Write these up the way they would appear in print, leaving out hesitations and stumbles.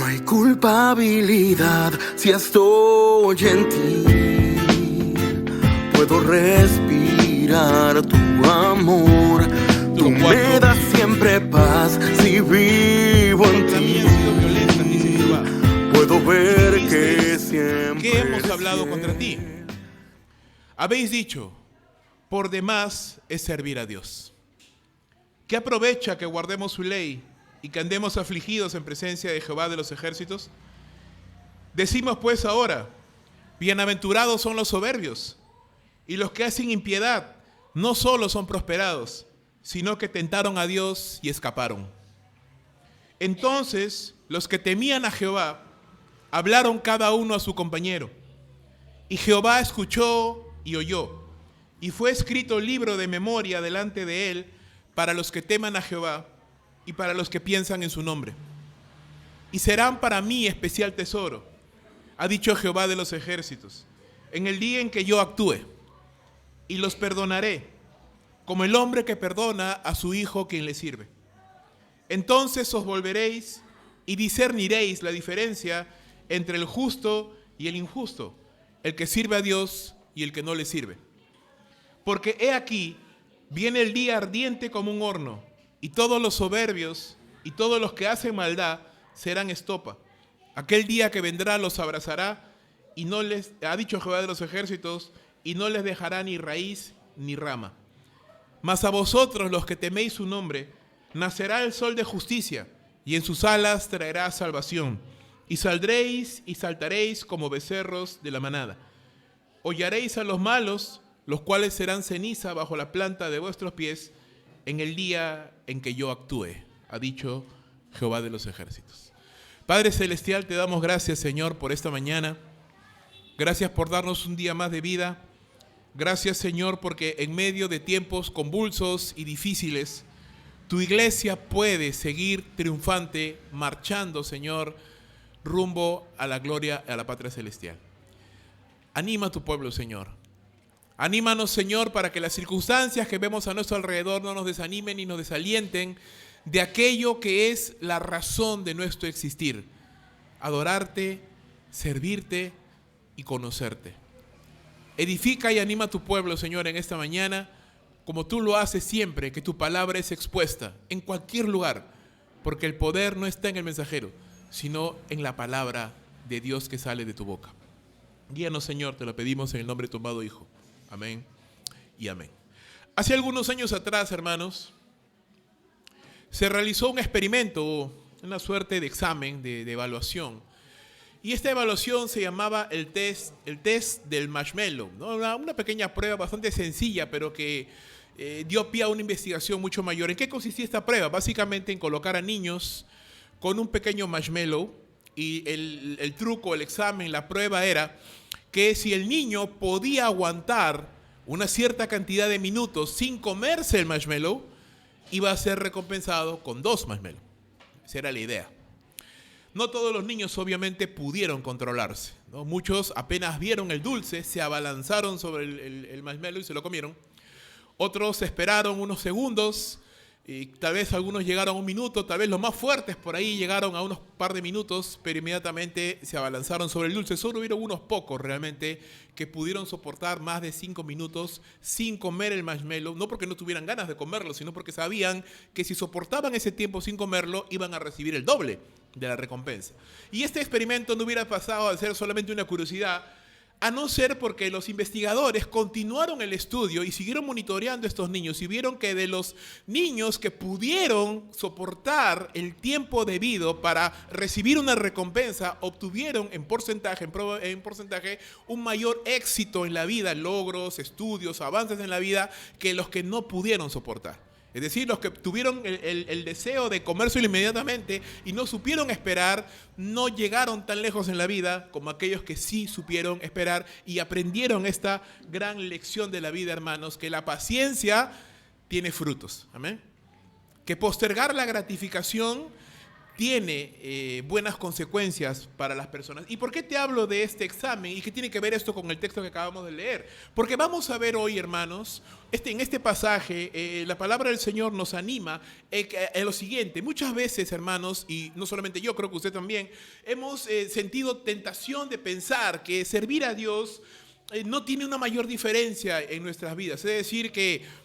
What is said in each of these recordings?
No hay culpabilidad si estoy en ti. Puedo respirar tu amor. Tú me das siempre paz si vivo en ti. Puedo ver que siempre. ¿Qué hemos hablado contra ti? Habéis dicho, por demás es servir a Dios. ¿Qué aprovecha que guardemos su ley y que andemos afligidos en presencia de Jehová de los ejércitos? Decimos pues ahora, bienaventurados son los soberbios, y los que hacen impiedad no solo son prosperados, sino que tentaron a Dios y escaparon. Entonces los que temían a Jehová hablaron cada uno a su compañero, y Jehová escuchó y oyó, y fue escrito libro de memoria delante de él para los que teman a Jehová y para los que piensan en su nombre. Y serán para mí especial tesoro, ha dicho Jehová de los ejércitos, en el día en que yo actúe, y los perdonaré, como el hombre que perdona a su hijo quien le sirve. Entonces os volveréis y discerniréis la diferencia entre el justo y el injusto, el que sirve a Dios y el que no le sirve. Porque he aquí, viene el día ardiente como un horno, y todos los soberbios y todos los que hacen maldad serán estopa. Aquel día que vendrá los abrazará, y no les, ha dicho Jehová de los ejércitos, y no les dejará ni raíz ni rama. Mas a vosotros, los que teméis su nombre, nacerá el sol de justicia, y en sus alas traerá salvación. Y saldréis y saltaréis como becerros de la manada. Hollaréis a los malos, los cuales serán ceniza bajo la planta de vuestros pies, en el día en que yo actúe, ha dicho Jehová de los ejércitos. Padre Celestial, te damos gracias, Señor, por esta mañana. Gracias por darnos un día más de vida. Gracias, Señor, porque en medio de tiempos convulsos y difíciles, tu iglesia puede seguir triunfante, marchando, Señor, rumbo a la gloria, a la patria celestial. Anima a tu pueblo, Señor. Anímanos, Señor, para que las circunstancias que vemos a nuestro alrededor no nos desanimen ni nos desalienten de aquello que es la razón de nuestro existir: adorarte, servirte y conocerte. Edifica y anima a tu pueblo, Señor, en esta mañana, como tú lo haces siempre, que tu palabra es expuesta en cualquier lugar, porque el poder no está en el mensajero, sino en la palabra de Dios que sale de tu boca. Guíanos, Señor, te lo pedimos en el nombre de tu amado Hijo. Amén y amén. Hace algunos años atrás, hermanos, se realizó un experimento, una suerte de examen, de evaluación. Y esta evaluación se llamaba el test del marshmallow, ¿no? Una pequeña prueba bastante sencilla, pero que dio pie a una investigación mucho mayor. ¿En qué consistía esta prueba? Básicamente en colocar a niños con un pequeño marshmallow, y el truco, el examen, la prueba era que si el niño podía aguantar una cierta cantidad de minutos sin comerse el marshmallow, iba a ser recompensado con 2 marshmallows. Esa era la idea. No todos los niños obviamente pudieron controlarse, ¿no? Muchos apenas vieron el dulce, se abalanzaron sobre el marshmallow y se lo comieron. Otros esperaron unos segundos, y tal vez algunos llegaron a 1 minuto, tal vez los más fuertes por ahí llegaron a unos par de minutos, pero inmediatamente se abalanzaron sobre el dulce. Solo hubieron unos pocos realmente que pudieron soportar más de 5 minutos sin comer el marshmallow, no porque no tuvieran ganas de comerlo, sino porque sabían que si soportaban ese tiempo sin comerlo, iban a recibir el doble de la recompensa. Y este experimento no hubiera pasado a ser solamente una curiosidad, a no ser porque los investigadores continuaron el estudio y siguieron monitoreando a estos niños y vieron que de los niños que pudieron soportar el tiempo debido para recibir una recompensa, obtuvieron en porcentaje un mayor éxito en la vida, logros, estudios, avances en la vida, que los que no pudieron soportar. Es decir, los que tuvieron el deseo de comérselo inmediatamente y no supieron esperar, no llegaron tan lejos en la vida como aquellos que sí supieron esperar y aprendieron esta gran lección de la vida, hermanos, que la paciencia tiene frutos. Amén. Que postergar la gratificación tiene buenas consecuencias para las personas. ¿Y por qué te hablo de este examen? ¿Y qué tiene que ver esto con el texto que acabamos de leer? Porque vamos a ver hoy, hermanos, en este pasaje, la palabra del Señor nos anima en lo siguiente. Muchas veces, hermanos, y no solamente yo, creo que usted también, hemos sentido tentación de pensar que servir a Dios no tiene una mayor diferencia en nuestras vidas. Es decir, que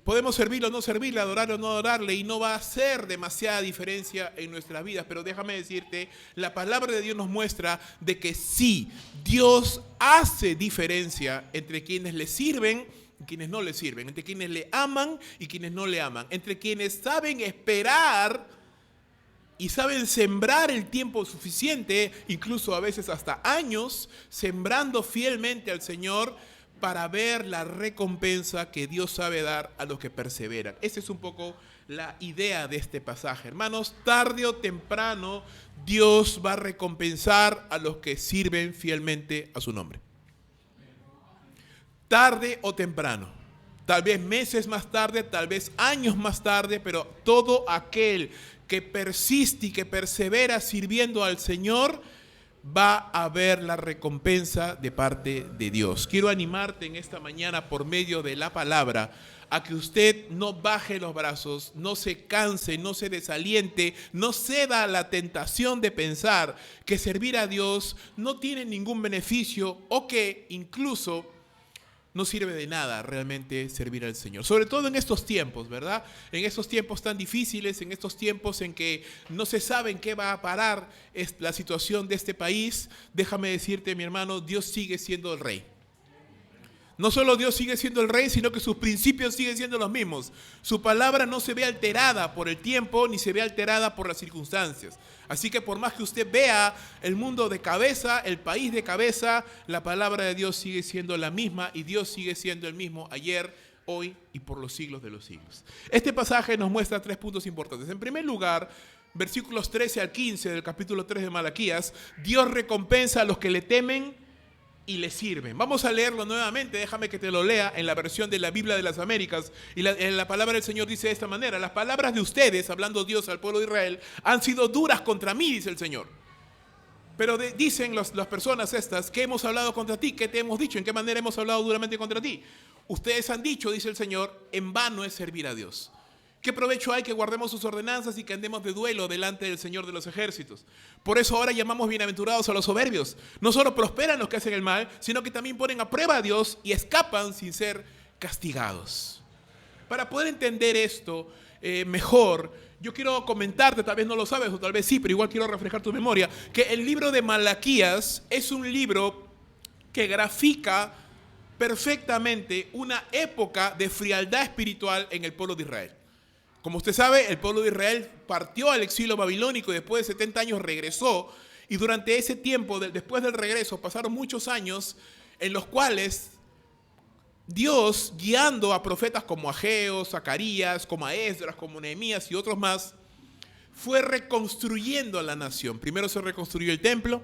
podemos servirlo o no servirle, adorarle o no adorarle, y no va a hacer demasiada diferencia en nuestras vidas. Pero déjame decirte, la palabra de Dios nos muestra de que sí, Dios hace diferencia entre quienes le sirven y quienes no le sirven, entre quienes le aman y quienes no le aman, entre quienes saben esperar y saben sembrar el tiempo suficiente, incluso a veces hasta años, sembrando fielmente al Señor, para ver la recompensa que Dios sabe dar a los que perseveran. Esa es un poco la idea de este pasaje. Hermanos, tarde o temprano Dios va a recompensar a los que sirven fielmente a su nombre. Tarde o temprano. Tal vez meses más tarde, tal vez años más tarde, pero todo aquel que persiste y que persevera sirviendo al Señor va a ver la recompensa de parte de Dios. Quiero animarte en esta mañana por medio de la palabra a que usted no baje los brazos, no se canse, no se desaliente, no ceda a la tentación de pensar que servir a Dios no tiene ningún beneficio o que incluso no sirve de nada realmente servir al Señor. Sobre todo en estos tiempos, ¿verdad? En estos tiempos tan difíciles, en estos tiempos en que no se sabe en qué va a parar la situación de este país. Déjame decirte, mi hermano, Dios sigue siendo el Rey. No solo Dios sigue siendo el Rey, sino que sus principios siguen siendo los mismos. Su palabra no se ve alterada por el tiempo, ni se ve alterada por las circunstancias. Así que por más que usted vea el mundo de cabeza, el país de cabeza, la palabra de Dios sigue siendo la misma y Dios sigue siendo el mismo ayer, hoy y por los siglos de los siglos. Este pasaje nos muestra 3 puntos importantes. En primer lugar, versículos 13 al 15 del capítulo 3 de Malaquías, Dios recompensa a los que le temen y le sirven. Vamos a leerlo nuevamente, déjame que te lo lea en la versión de la Biblia de las Américas. Y la palabra del Señor dice de esta manera: las palabras de ustedes, hablando Dios al pueblo de Israel, han sido duras contra mí, dice el Señor. Pero dicen las personas estas: ¿qué hemos hablado contra ti? ¿Qué te hemos dicho? ¿En qué manera hemos hablado duramente contra ti? Ustedes han dicho, dice el Señor, en vano es servir a Dios. ¿Qué provecho hay que guardemos sus ordenanzas y que andemos de duelo delante del Señor de los ejércitos? Por eso ahora llamamos bienaventurados a los soberbios. No solo prosperan los que hacen el mal, sino que también ponen a prueba a Dios y escapan sin ser castigados. Para poder entender esto mejor, yo quiero comentarte, tal vez no lo sabes o tal vez sí, pero igual quiero refrescar tu memoria, que el libro de Malaquías es un libro que grafica perfectamente una época de frialdad espiritual en el pueblo de Israel. Como usted sabe, el pueblo de Israel partió al exilio babilónico y después de 70 años regresó. Y durante ese tiempo, después del regreso, pasaron muchos años en los cuales Dios, guiando a profetas como Ageo, Zacarías, como a Esdras, como Nehemías y otros más, fue reconstruyendo a la nación. Primero se reconstruyó el templo,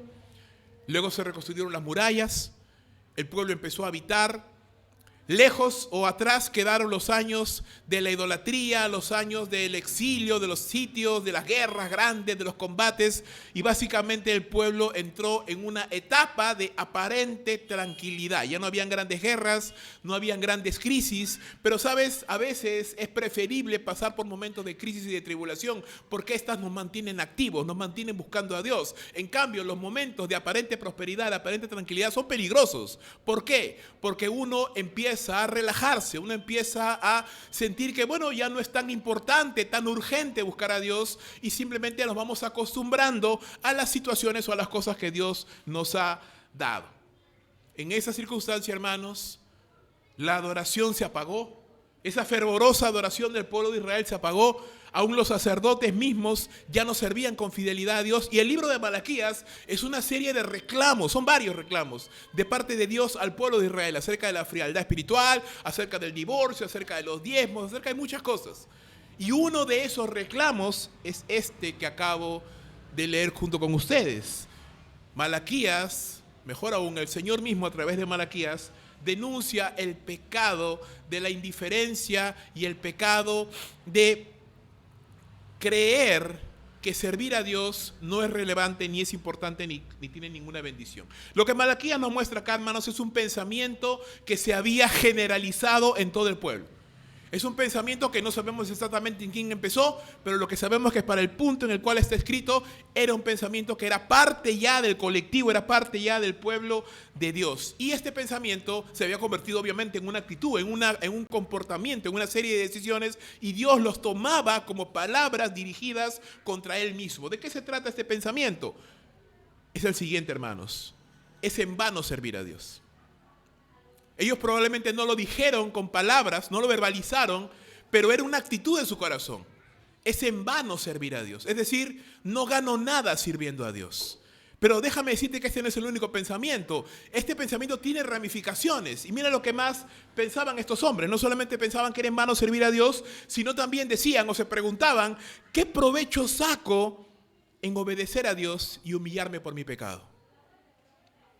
luego se reconstruyeron las murallas, el pueblo empezó a habitar. Lejos o atrás quedaron los años de la idolatría, los años del exilio, de los sitios, de las guerras grandes, de los combates, y básicamente el pueblo entró en una etapa de aparente tranquilidad. Ya no habían grandes guerras, no habían grandes crisis, pero sabes, a veces es preferible pasar por momentos de crisis y de tribulación, porque estas nos mantienen activos, nos mantienen buscando a Dios. En cambio, los momentos de aparente prosperidad, de aparente tranquilidad son peligrosos. ¿Por qué? Porque uno empieza a relajarse, uno empieza a sentir que bueno, ya no es tan importante, tan urgente buscar a Dios y simplemente nos vamos acostumbrando a las situaciones o a las cosas que Dios nos ha dado. En esa circunstancia, hermanos, la adoración se apagó, esa fervorosa adoración del pueblo de Israel se apagó. Aún los sacerdotes mismos ya no servían con fidelidad a Dios. Y el libro de Malaquías es una serie de reclamos, son varios reclamos de parte de Dios al pueblo de Israel acerca de la frialdad espiritual, acerca del divorcio, acerca de los diezmos, acerca de muchas cosas. Y uno de esos reclamos es este que acabo de leer junto con ustedes. Malaquías, mejor aún, el Señor mismo a través de Malaquías denuncia el pecado de la indiferencia y el pecado de creer que servir a Dios no es relevante, ni es importante, ni tiene ninguna bendición. Lo que Malaquías nos muestra acá, hermanos, es un pensamiento que se había generalizado en todo el pueblo. Es un pensamiento que no sabemos exactamente en quién empezó, pero lo que sabemos es que para el punto en el cual está escrito, era un pensamiento que era parte ya del colectivo, era parte ya del pueblo de Dios. Y este pensamiento se había convertido obviamente en una actitud, en un comportamiento, en una serie de decisiones, y Dios los tomaba como palabras dirigidas contra Él mismo. ¿De qué se trata este pensamiento? Es el siguiente, hermanos. Es en vano servir a Dios. Ellos probablemente no lo dijeron con palabras, no lo verbalizaron, pero era una actitud de su corazón. Es en vano servir a Dios. Es decir, no gano nada sirviendo a Dios. Pero déjame decirte que este no es el único pensamiento. Este pensamiento tiene ramificaciones. Y mira lo que más pensaban estos hombres. No solamente pensaban que era en vano servir a Dios, sino también decían o se preguntaban, ¿qué provecho saco en obedecer a Dios y humillarme por mi pecado?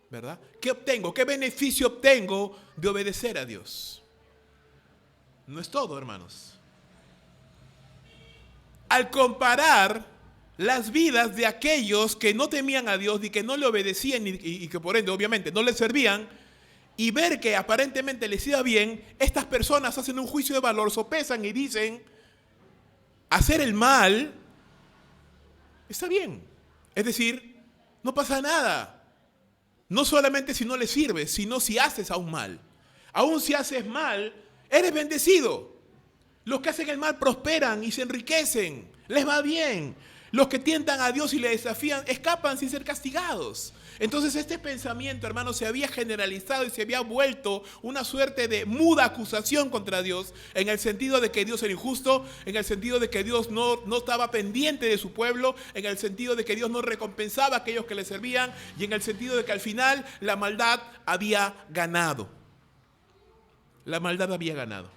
¿Verdad? ¿Qué obtengo? ¿Qué beneficio obtengo de obedecer a Dios? No es todo, hermanos. Al comparar las vidas de aquellos que no temían a Dios y que no le obedecían y que por ende obviamente no le servían, y ver que aparentemente les iba bien, estas personas hacen un juicio de valor, sopesan y dicen, hacer el mal está bien. Es decir, no pasa nada. No solamente si no le sirves, sino si haces aún mal. Aún si haces mal, eres bendecido. Los que hacen el mal prosperan y se enriquecen. Les va bien. Los que tientan a Dios y le desafían, escapan sin ser castigados. Entonces este pensamiento, hermanos, se había generalizado y se había vuelto una suerte de muda acusación contra Dios, en el sentido de que Dios era injusto, en el sentido de que Dios no estaba pendiente de su pueblo, en el sentido de que Dios no recompensaba a aquellos que le servían, y en el sentido de que al final la maldad había ganado. La maldad había ganado.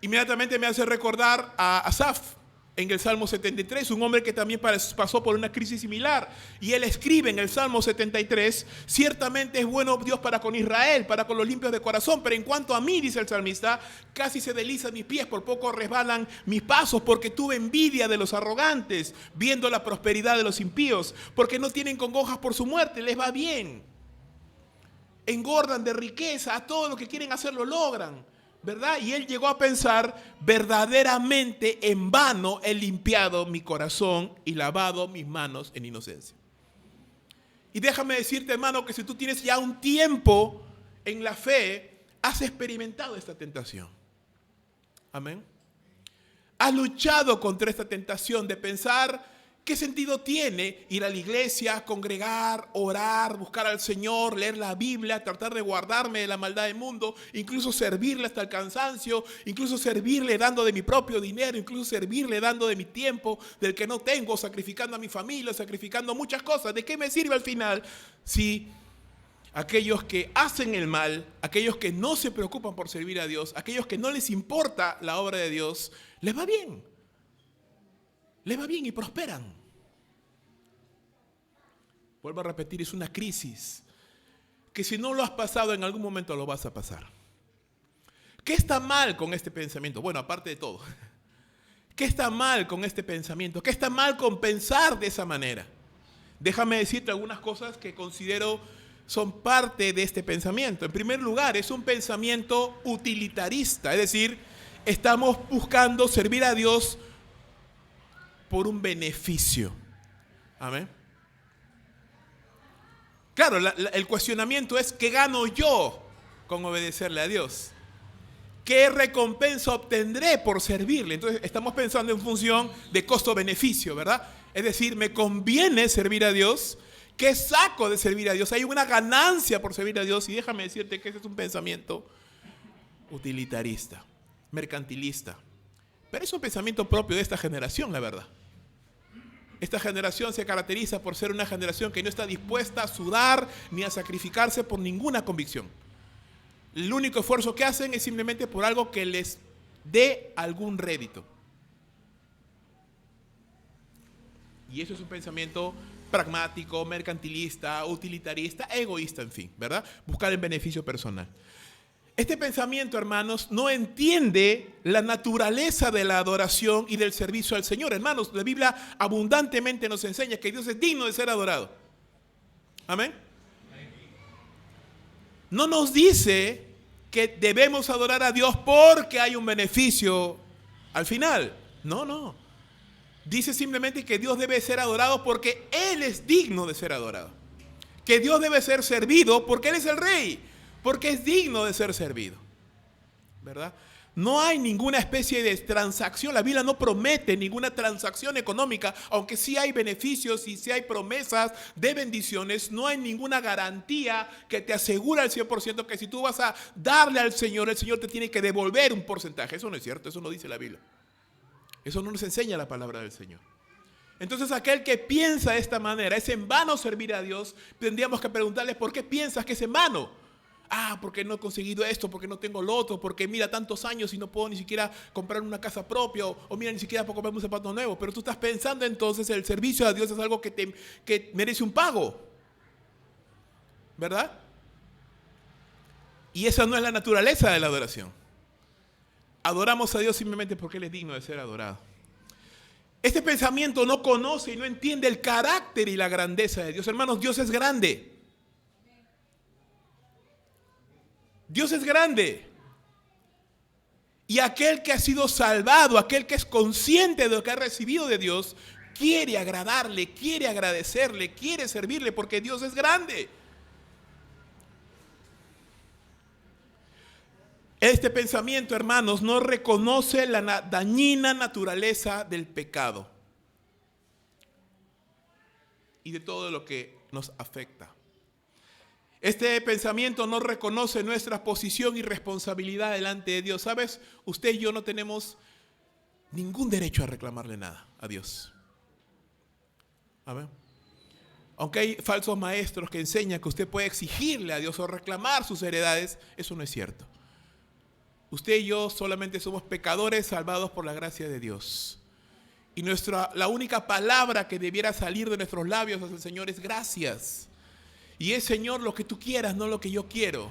Inmediatamente me hace recordar a Asaf, en el Salmo 73, un hombre que también pasó por una crisis similar. Y él escribe en el Salmo 73, ciertamente es bueno Dios para con Israel, para con los limpios de corazón, pero en cuanto a mí, dice el salmista, casi se deslizan mis pies, por poco resbalan mis pasos, porque tuve envidia de los arrogantes, viendo la prosperidad de los impíos, porque no tienen congojas por su muerte, les va bien. Engordan de riqueza, a todo lo que quieren hacer lo logran. ¿Verdad? Y él llegó a pensar, verdaderamente en vano he limpiado mi corazón y lavado mis manos en inocencia. Y déjame decirte, hermano, que si tú tienes ya un tiempo en la fe, has experimentado esta tentación. Amén. Has luchado contra esta tentación de pensar, ¿qué sentido tiene ir a la iglesia, congregar, orar, buscar al Señor, leer la Biblia, tratar de guardarme de la maldad del mundo, incluso servirle hasta el cansancio, incluso servirle dando de mi propio dinero, incluso servirle dando de mi tiempo, del que no tengo, sacrificando a mi familia, sacrificando muchas cosas? ¿De qué me sirve al final si aquellos que hacen el mal, aquellos que no se preocupan por servir a Dios, aquellos que no les importa la obra de Dios, les va bien? Les va bien y prosperan. Vuelvo a repetir, es una crisis que si no lo has pasado en algún momento lo vas a pasar. ¿Qué está mal con este pensamiento? Bueno, aparte de todo, ¿qué está mal con este pensamiento? ¿Qué está mal con pensar de esa manera? Déjame decirte algunas cosas que considero son parte de este pensamiento. En primer lugar, es un pensamiento utilitarista, es decir, estamos buscando servir a Dios por un beneficio. Amén. Claro, el cuestionamiento es, ¿qué gano yo con obedecerle a Dios? ¿Qué recompensa obtendré por servirle? Entonces estamos pensando en función de costo-beneficio, ¿verdad? Es decir, ¿me conviene servir a Dios? ¿Qué saco de servir a Dios? Hay una ganancia por servir a Dios, y déjame decirte que ese es un pensamiento utilitarista, mercantilista. Pero es un pensamiento propio de esta generación, la verdad. Esta generación se caracteriza por ser una generación que no está dispuesta a sudar ni a sacrificarse por ninguna convicción. El único esfuerzo que hacen es simplemente por algo que les dé algún rédito. Y eso es un pensamiento pragmático, mercantilista, utilitarista, egoísta, en fin, ¿verdad? Buscar el beneficio personal. Este pensamiento, hermanos, no entiende la naturaleza de la adoración y del servicio al Señor. Hermanos, la Biblia abundantemente nos enseña que Dios es digno de ser adorado. Amén. No nos dice que debemos adorar a Dios porque hay un beneficio al final. No. Dice simplemente que Dios debe ser adorado porque Él es digno de ser adorado. Que Dios debe ser servido porque Él es el Rey, porque es digno de ser servido. ¿Verdad? No hay ninguna especie de transacción. La Biblia no promete ninguna transacción económica, aunque sí hay beneficios y sí hay promesas de bendiciones. No hay ninguna garantía que te asegura al 100% que si tú vas a darle al Señor, el Señor te tiene que devolver un porcentaje. Eso no es cierto, eso no dice la Biblia. Eso no nos enseña la palabra del Señor. Entonces aquel que piensa de esta manera, es en vano servir a Dios, tendríamos que preguntarle ¿por qué piensas que es en vano? Porque no he conseguido esto, porque no tengo lo otro, porque mira tantos años y no puedo ni siquiera comprar una casa propia, o mira ni siquiera puedo comprarme un zapato nuevo. Pero tú estás pensando entonces el servicio a Dios es algo que merece un pago, ¿verdad? Y esa no es la naturaleza de la adoración. Adoramos a Dios simplemente porque Él es digno de ser adorado. Este pensamiento no conoce y no entiende el carácter y la grandeza de Dios. Hermanos, Dios es grande. Dios es grande. Y aquel que ha sido salvado, aquel que es consciente de lo que ha recibido de Dios, quiere agradarle, quiere agradecerle, quiere servirle porque Dios es grande. Este pensamiento, hermanos, no reconoce la dañina naturaleza del pecado y de todo lo que nos afecta. Este pensamiento no reconoce nuestra posición y responsabilidad delante de Dios. ¿Sabes? Usted y yo no tenemos ningún derecho a reclamarle nada a Dios. Amén. Aunque hay falsos maestros que enseñan que usted puede exigirle a Dios o reclamar sus heredades, eso no es cierto. Usted y yo solamente somos pecadores salvados por la gracia de Dios. Y la única palabra que debiera salir de nuestros labios hacia el Señor es gracias. Y es, Señor, lo que tú quieras, no lo que yo quiero.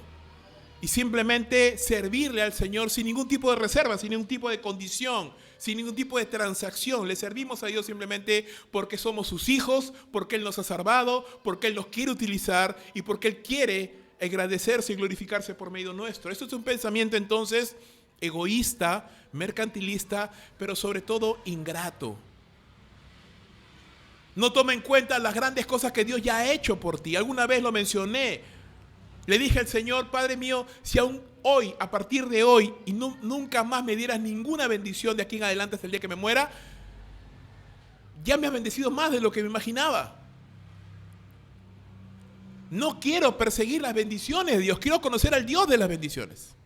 Y simplemente servirle al Señor sin ningún tipo de reserva, sin ningún tipo de condición, sin ningún tipo de transacción. Le servimos a Dios simplemente porque somos sus hijos, porque Él nos ha salvado, porque Él nos quiere utilizar y porque Él quiere agradecerse y glorificarse por medio nuestro. Esto es un pensamiento entonces egoísta, mercantilista, pero sobre todo ingrato. No toma en cuenta las grandes cosas que Dios ya ha hecho por ti. Alguna vez lo mencioné. Le dije al Señor, Padre mío, si aún hoy, a partir de hoy, y nunca más me dieras ninguna bendición de aquí en adelante hasta el día que me muera, ya me has bendecido más de lo que me imaginaba. No quiero perseguir las bendiciones de Dios, quiero conocer al Dios de las bendiciones.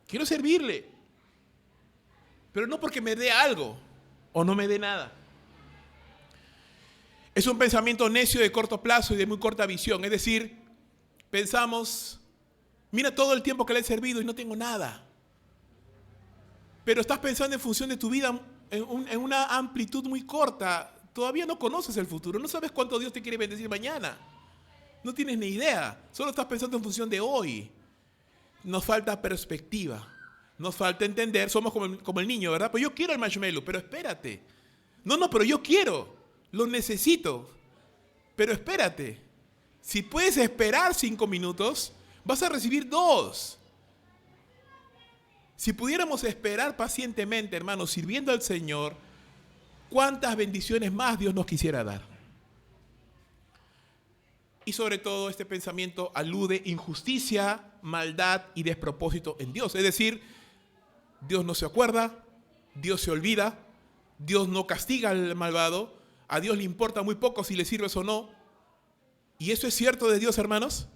Quiero servirle, pero no porque me dé algo o no me dé nada. Es un pensamiento necio de corto plazo y de muy corta visión. Es decir, pensamos, mira todo el tiempo que le he servido y no tengo nada. Pero estás pensando en función de tu vida en una amplitud muy corta. Todavía no conoces el futuro, no sabes cuánto Dios te quiere bendecir mañana. No tienes ni idea, solo estás pensando en función de hoy. Nos falta perspectiva, nos falta entender, somos como el niño, ¿verdad? Pues yo quiero el marshmallow, pero espérate. No, pero yo quiero. Lo necesito, pero espérate. Si puedes esperar 5 minutos, vas a recibir 2. Si pudiéramos esperar pacientemente, hermanos, sirviendo al Señor, ¿cuántas bendiciones más Dios nos quisiera dar? Y sobre todo este pensamiento alude injusticia, maldad y despropósito en Dios. Es decir, Dios no se acuerda, Dios se olvida, Dios no castiga al malvado. A Dios le importa muy poco si le sirves o no. ¿Y eso es cierto de Dios, hermanos?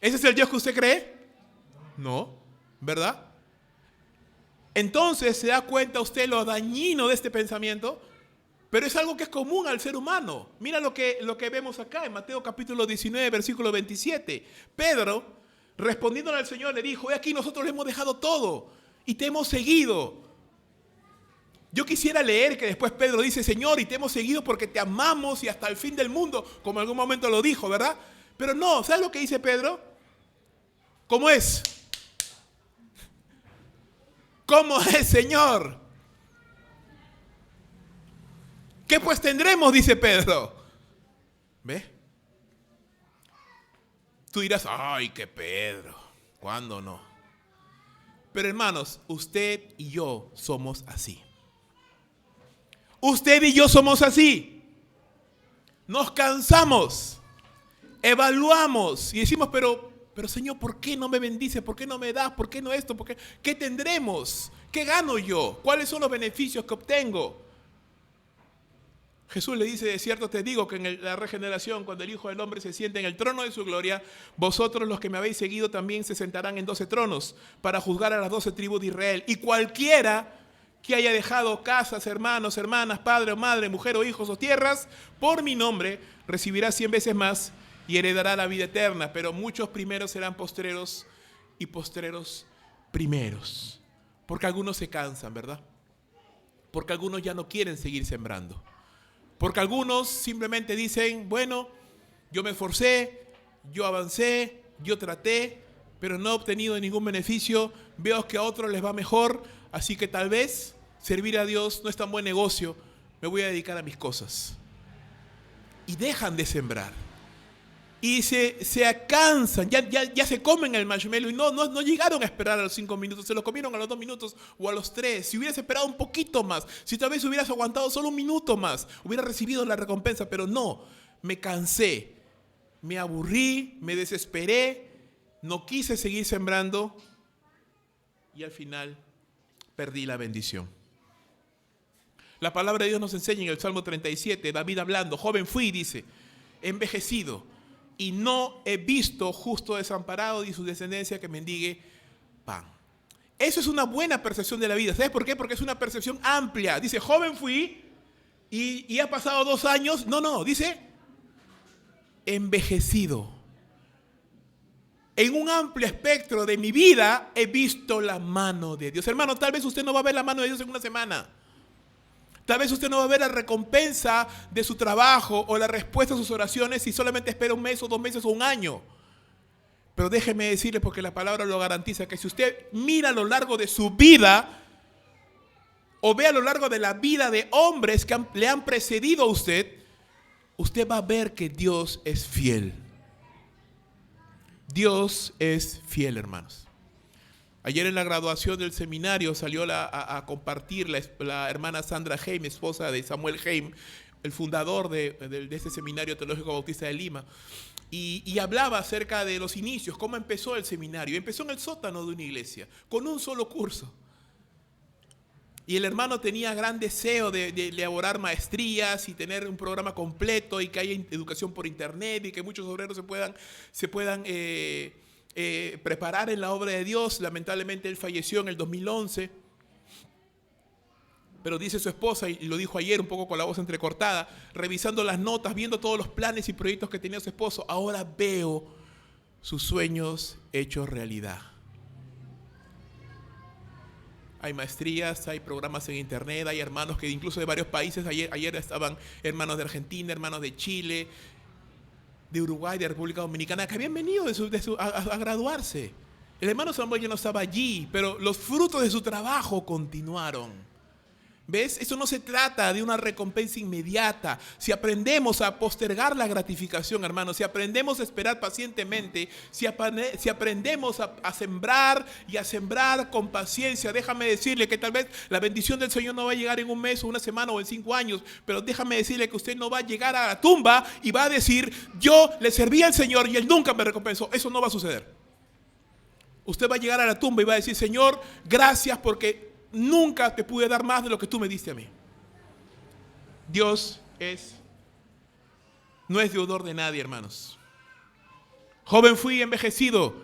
¿Ese es el Dios que usted cree? No, ¿verdad? Entonces se da cuenta usted lo dañino de este pensamiento, pero es algo que es común al ser humano. Mira lo que vemos acá en Mateo capítulo 19, versículo 27. Pedro, respondiéndole al Señor, le dijo, he aquí nosotros le hemos dejado todo y te hemos seguido. Yo quisiera leer que después Pedro dice, Señor, y te hemos seguido porque te amamos y hasta el fin del mundo, como en algún momento lo dijo, ¿verdad? Pero no, ¿sabes lo que dice Pedro? ¿Cómo es? ¿Cómo es, Señor? ¿Qué pues tendremos? Dice Pedro. ¿Ves? Tú dirás, ay, qué Pedro. ¿Cuándo no? Pero hermanos, usted y yo somos así. Usted y yo somos así. Nos cansamos, evaluamos y decimos, pero Señor, ¿por qué no me bendices? ¿Por qué no me das? ¿Por qué no esto? ¿Por qué? ¿Qué tendremos? ¿Qué gano yo? ¿Cuáles son los beneficios que obtengo? Jesús le dice, de cierto te digo que en la regeneración, cuando el Hijo del Hombre se siente en el trono de su gloria, vosotros los que me habéis seguido también se sentarán en 12 tronos para juzgar a las 12 tribus de Israel. Y cualquiera que haya dejado casas, hermanos, hermanas, padre o madre, mujer o hijos o tierras, por mi nombre, recibirá 100 veces más y heredará la vida eterna. Pero muchos primeros serán postreros y postreros primeros. Porque algunos se cansan, ¿verdad? Porque algunos ya no quieren seguir sembrando. Porque algunos simplemente dicen, bueno, yo me esforcé, yo avancé, yo traté, pero no he obtenido ningún beneficio, veo que a otros les va mejor, así que tal vez servir a Dios no es tan buen negocio, me voy a dedicar a mis cosas. Y dejan de sembrar. Y se cansan, ya se comen el marshmallow y no llegaron a esperar a los 5 minutos, se lo comieron a los 2 minutos o a los 3. Si hubieras esperado un poquito más, si tal vez hubieras aguantado solo un minuto más, hubieras recibido la recompensa, pero no, me cansé, me aburrí, me desesperé, no quise seguir sembrando y al final perdí la bendición. La palabra de Dios nos enseña en el Salmo 37, David hablando, joven fui, dice, envejecido, y no he visto justo desamparado ni su descendencia que mendigue pan. Eso es una buena percepción de la vida. ¿Sabes por qué? Porque es una percepción amplia. Dice, joven fui y ha pasado 2 años. No, dice, envejecido. En un amplio espectro de mi vida he visto la mano de Dios. Hermano, tal vez usted no va a ver la mano de Dios en una semana. Tal vez usted no va a ver la recompensa de su trabajo o la respuesta a sus oraciones si solamente espera 1 mes o 2 meses o 1 año. Pero déjeme decirle, porque la palabra lo garantiza, que si usted mira a lo largo de su vida o ve a lo largo de la vida de hombres que le han precedido a usted, usted va a ver que Dios es fiel. Dios es fiel, hermanos. Ayer en la graduación del seminario salió a compartir la hermana Sandra Heim, esposa de Samuel Heim, el fundador de este seminario teológico bautista de Lima, y hablaba acerca de los inicios, cómo empezó el seminario. Empezó en el sótano de una iglesia, con un solo curso. Y el hermano tenía gran deseo de elaborar maestrías y tener un programa completo y que haya educación por internet y que muchos obreros se puedan preparar en la obra de Dios. Lamentablemente él falleció en el 2011. Pero dice su esposa, y lo dijo ayer un poco con la voz entrecortada, revisando las notas, viendo todos los planes y proyectos que tenía su esposo, ahora veo sus sueños hechos realidad. Hay maestrías, hay programas en internet, hay hermanos que incluso de varios países, ayer estaban hermanos de Argentina, hermanos de Chile, de Uruguay, de República Dominicana, que habían venido a graduarse. El hermano Samuel ya no estaba allí, pero los frutos de su trabajo continuaron. ¿Ves? Eso no se trata de una recompensa inmediata. Si aprendemos a postergar la gratificación, hermanos, si aprendemos a esperar pacientemente, si aprendemos a sembrar y a sembrar con paciencia, déjame decirle que tal vez la bendición del Señor no va a llegar en 1 mes o 1 semana o en 5 años, pero déjame decirle que usted no va a llegar a la tumba y va a decir, yo le serví al Señor y Él nunca me recompensó. Eso no va a suceder. Usted va a llegar a la tumba y va a decir, Señor, gracias porque nunca te pude dar más de lo que tú me diste a mí. Dios no es deudor de nadie, hermanos. Joven fui envejecido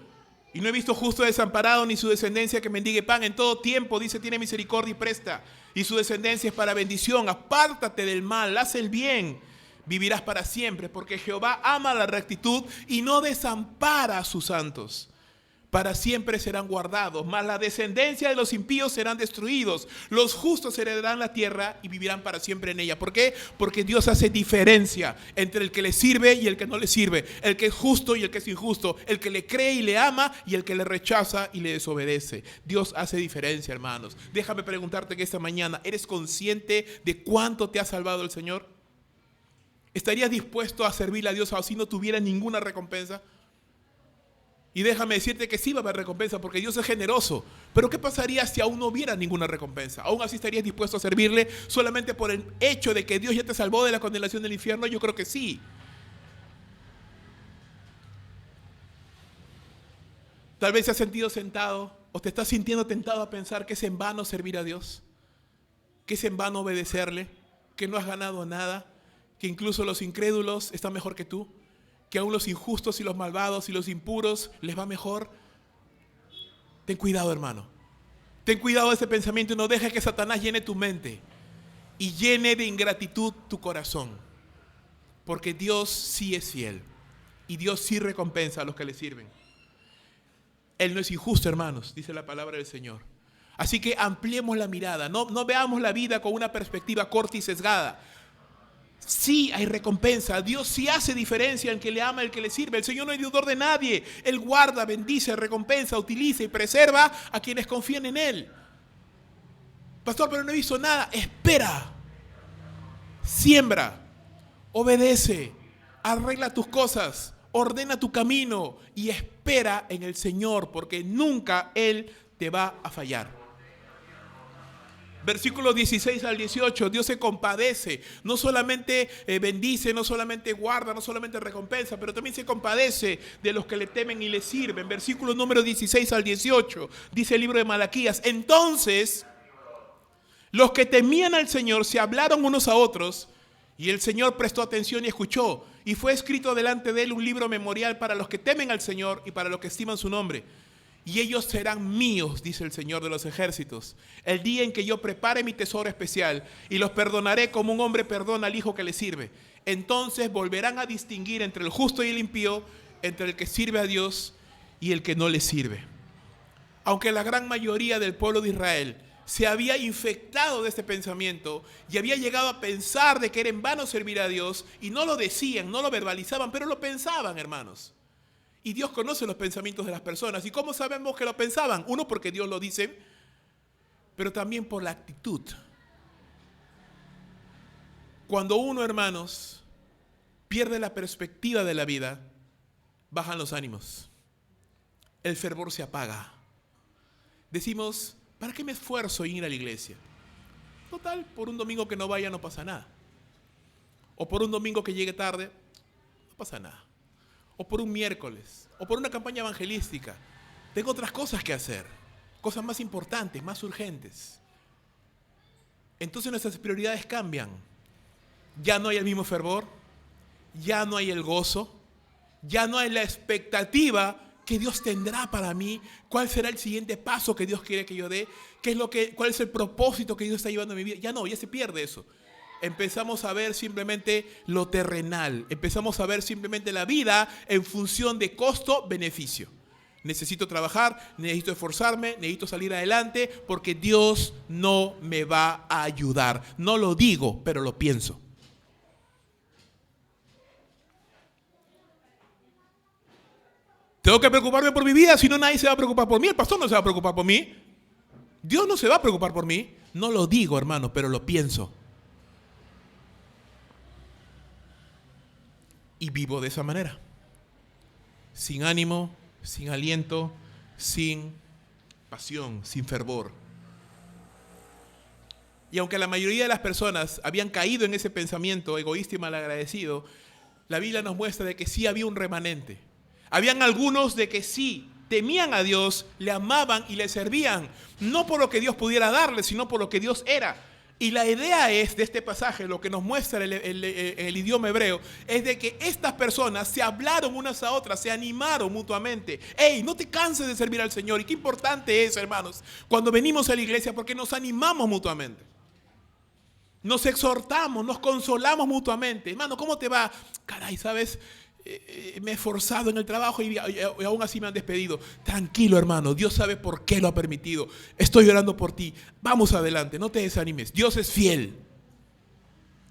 y no he visto justo desamparado ni su descendencia que mendigue pan. En todo tiempo, dice, tiene misericordia y presta, y su descendencia es para bendición. Apártate del mal, haz el bien, vivirás para siempre, porque Jehová ama la rectitud y no desampara a sus santos. para siempre serán guardados, mas la descendencia de los impíos serán destruidos. Los justos heredarán la tierra y vivirán para siempre en ella. ¿Por qué? Porque Dios hace diferencia entre el que le sirve y el que no le sirve, el que es justo y el que es injusto, el que le cree y le ama y el que le rechaza y le desobedece. Dios hace diferencia, hermanos. Déjame preguntarte que esta mañana, ¿eres consciente de cuánto te ha salvado el Señor? ¿Estarías dispuesto a servirle a Dios si no tuvieras ninguna recompensa? Y déjame decirte que sí va a haber recompensa porque Dios es generoso. Pero ¿qué pasaría si aún no hubiera ninguna recompensa? ¿Aún así estarías dispuesto a servirle solamente por el hecho de que Dios ya te salvó de la condenación del infierno? Yo creo que sí. Tal vez te has sentido sentado o te estás sintiendo tentado a pensar que es en vano servir a Dios, que es en vano obedecerle, que no has ganado nada, que incluso los incrédulos están mejor que tú, que aún los injustos y los malvados y los impuros les va mejor. Ten cuidado, hermano. Ten cuidado de ese pensamiento y no dejes que Satanás llene tu mente y llene de ingratitud tu corazón. Porque Dios sí es fiel y Dios sí recompensa a los que le sirven. Él no es injusto, hermanos, dice la palabra del Señor. Así que ampliemos la mirada. No veamos la vida con una perspectiva corta y sesgada. Sí hay recompensa. Dios sí hace diferencia en que le ama y el que le sirve. El Señor no es deudor de nadie. Él guarda, bendice, recompensa, utiliza y preserva a quienes confían en Él. Pastor, pero no he visto nada. Espera. Siembra. Obedece. Arregla tus cosas. Ordena tu camino. Y espera en el Señor, porque nunca Él te va a fallar. Versículos 16 al 18, Dios se compadece, no solamente bendice, no solamente guarda, no solamente recompensa, pero también se compadece de los que le temen y le sirven. Versículos número 16 al 18, dice el libro de Malaquías: entonces los que temían al Señor se hablaron unos a otros, y el Señor prestó atención y escuchó, y fue escrito delante de él un libro memorial para los que temen al Señor y para los que estiman su nombre. Y ellos serán míos, dice el Señor de los ejércitos, el día en que yo prepare mi tesoro especial y los perdonaré como un hombre perdona al hijo que le sirve. Entonces volverán a distinguir entre el justo y el impío, entre el que sirve a Dios y el que no le sirve. Aunque la gran mayoría del pueblo de Israel se había infectado de este pensamiento y había llegado a pensar de que era en vano servir a Dios, y no lo decían, no lo verbalizaban, pero lo pensaban, hermanos. Y Dios conoce los pensamientos de las personas. ¿Y cómo sabemos que lo pensaban? Uno, porque Dios lo dice, pero también por la actitud. Cuando uno, hermanos, pierde la perspectiva de la vida, bajan los ánimos. El fervor se apaga. Decimos: ¿para qué me esfuerzo en ir a la iglesia? Total, por un domingo que no vaya no pasa nada. O por un domingo que llegue tarde, no pasa nada. O por un miércoles, o por una campaña evangelística. Tengo otras cosas que hacer, cosas más importantes, más urgentes. Entonces nuestras prioridades cambian. Ya no hay el mismo fervor, ya no hay el gozo, ya no hay la expectativa que Dios tendrá para mí, cuál será el siguiente paso que Dios quiere que yo dé, cuál es el propósito que Dios está llevando en mi vida. Ya se pierde eso. Empezamos a ver simplemente lo terrenal, empezamos a ver simplemente la vida en función de costo-beneficio. Necesito trabajar, necesito esforzarme, necesito salir adelante porque Dios no me va a ayudar. No lo digo, pero lo pienso. Tengo que preocuparme por mi vida, si no nadie se va a preocupar por mí. El pastor no se va a preocupar por mí. Dios no se va a preocupar por mí. No lo digo, hermano, pero lo pienso. Y vivo de esa manera, sin ánimo, sin aliento, sin pasión, sin fervor. Y aunque la mayoría de las personas habían caído en ese pensamiento egoísta y malagradecido, la Biblia nos muestra de que sí había un remanente. Habían algunos de que sí temían a Dios, le amaban y le servían, no por lo que Dios pudiera darles, sino por lo que Dios era. Y la idea es de este pasaje, lo que nos muestra el idioma hebreo, es de que estas personas se hablaron unas a otras, se animaron mutuamente. ¡Ey, no te canses de servir al Señor! Y qué importante es, hermanos, cuando venimos a la iglesia, porque nos animamos mutuamente. Nos exhortamos, nos consolamos mutuamente. Hermano, ¿cómo te va? Caray, ¿sabes? me he esforzado en el trabajo y aún así me han despedido. Tranquilo, hermano, Dios sabe por qué lo ha permitido. Estoy orando por ti. Vamos adelante, no te desanimes. Dios es fiel.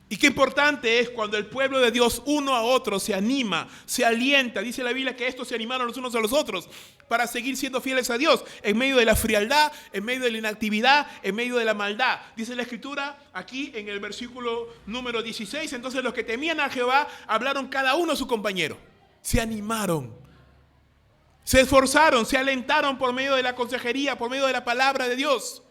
Y qué importante es cuando el pueblo de Dios uno a otro se anima, se alienta. Dice la Biblia que estos se animaron los unos a los otros para seguir siendo fieles a Dios en medio de la frialdad, en medio de la inactividad, en medio de la maldad. Dice la Escritura aquí en el versículo número 16. Entonces los que temían a Jehová hablaron cada uno a su compañero. Se animaron, se esforzaron, se alentaron por medio de la consejería, por medio de la palabra de Dios.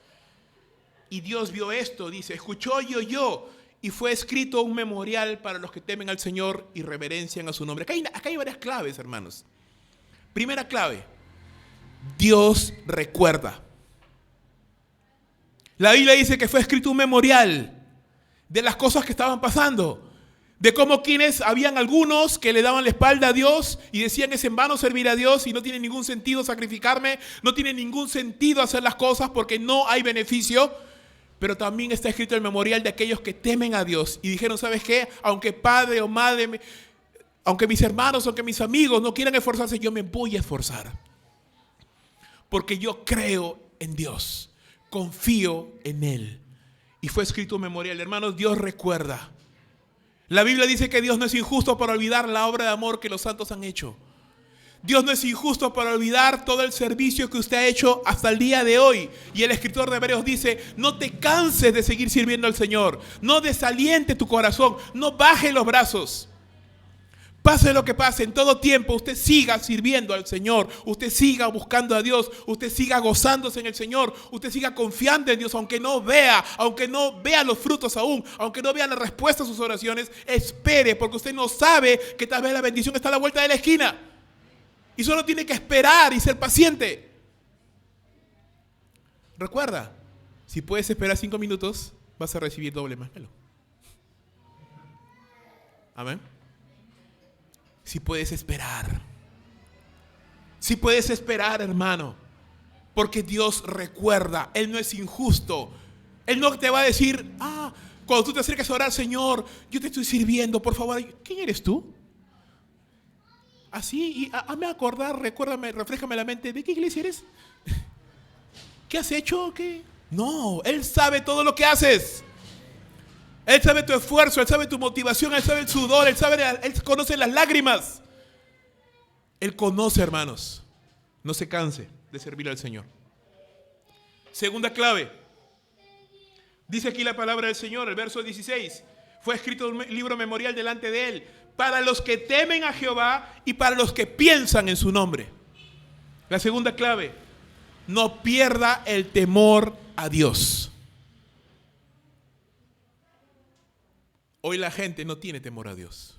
Y Dios vio esto, dice, escuchó y oyó. Y fue escrito un memorial para los que temen al Señor y reverencian a su nombre. Acá hay varias claves, hermanos. Primera clave, Dios recuerda. La Biblia dice que fue escrito un memorial de las cosas que estaban pasando. De cómo habían algunos que le daban la espalda a Dios y decían es en vano servir a Dios y no tiene ningún sentido sacrificarme, no tiene ningún sentido hacer las cosas porque no hay beneficio. Pero también está escrito el memorial de aquellos que temen a Dios y dijeron, ¿sabes qué? Aunque padre o madre, aunque mis hermanos, aunque mis amigos no quieran esforzarse, yo me voy a esforzar. Porque yo creo en Dios, confío en Él. Y fue escrito un memorial. Hermanos, Dios recuerda. La Biblia dice que Dios no es injusto para olvidar la obra de amor que los santos han hecho. Dios no es injusto para olvidar todo el servicio que usted ha hecho hasta el día de hoy. Y el escritor de Hebreos dice, no te canses de seguir sirviendo al Señor. No desaliente tu corazón. No baje los brazos. Pase lo que pase, en todo tiempo usted siga sirviendo al Señor. Usted siga buscando a Dios. Usted siga gozándose en el Señor. Usted siga confiando en Dios, aunque no vea los frutos aún, aunque no vea la respuesta a sus oraciones. Espere, porque usted no sabe que tal vez la bendición está a la vuelta de la esquina. Y solo tiene que esperar y ser paciente. Recuerda, si puedes esperar 5 minutos, vas a recibir doble más pelo. Amén. Si puedes esperar. Si puedes esperar, hermano. Porque Dios recuerda. Él no es injusto. Él no te va a decir, cuando tú te acercas a orar, Señor, yo te estoy sirviendo, por favor. ¿Quién eres tú? Así, y hazme acordar, recuérdame, refréjame la mente, ¿de qué iglesia eres? ¿Qué has hecho? ¿Qué? No, Él sabe todo lo que haces. Él sabe tu esfuerzo, Él sabe tu motivación, Él sabe el sudor, Él conoce las lágrimas. Él conoce, hermanos. No se canse de servir al Señor. Segunda clave. Dice aquí la palabra del Señor, el verso 16. Fue escrito un libro memorial delante de Él, para los que temen a Jehová y para los que piensan en su nombre. La segunda clave, no pierda el temor a Dios. Hoy la gente no tiene temor a Dios.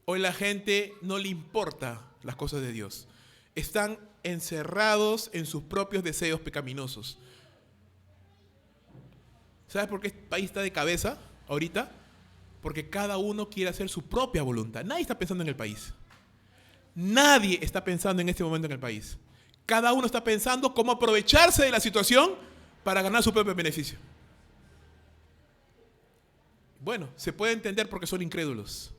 Hoy la gente no le importa las cosas de Dios. Están encerrados en sus propios deseos pecaminosos. ¿Sabes por qué este país está de cabeza ahorita? Porque cada uno quiere hacer su propia voluntad. Nadie está pensando en el país. Nadie está pensando en este momento en el país. Cada uno está pensando cómo aprovecharse de la situación para ganar su propio beneficio. Bueno, se puede entender porque son incrédulos.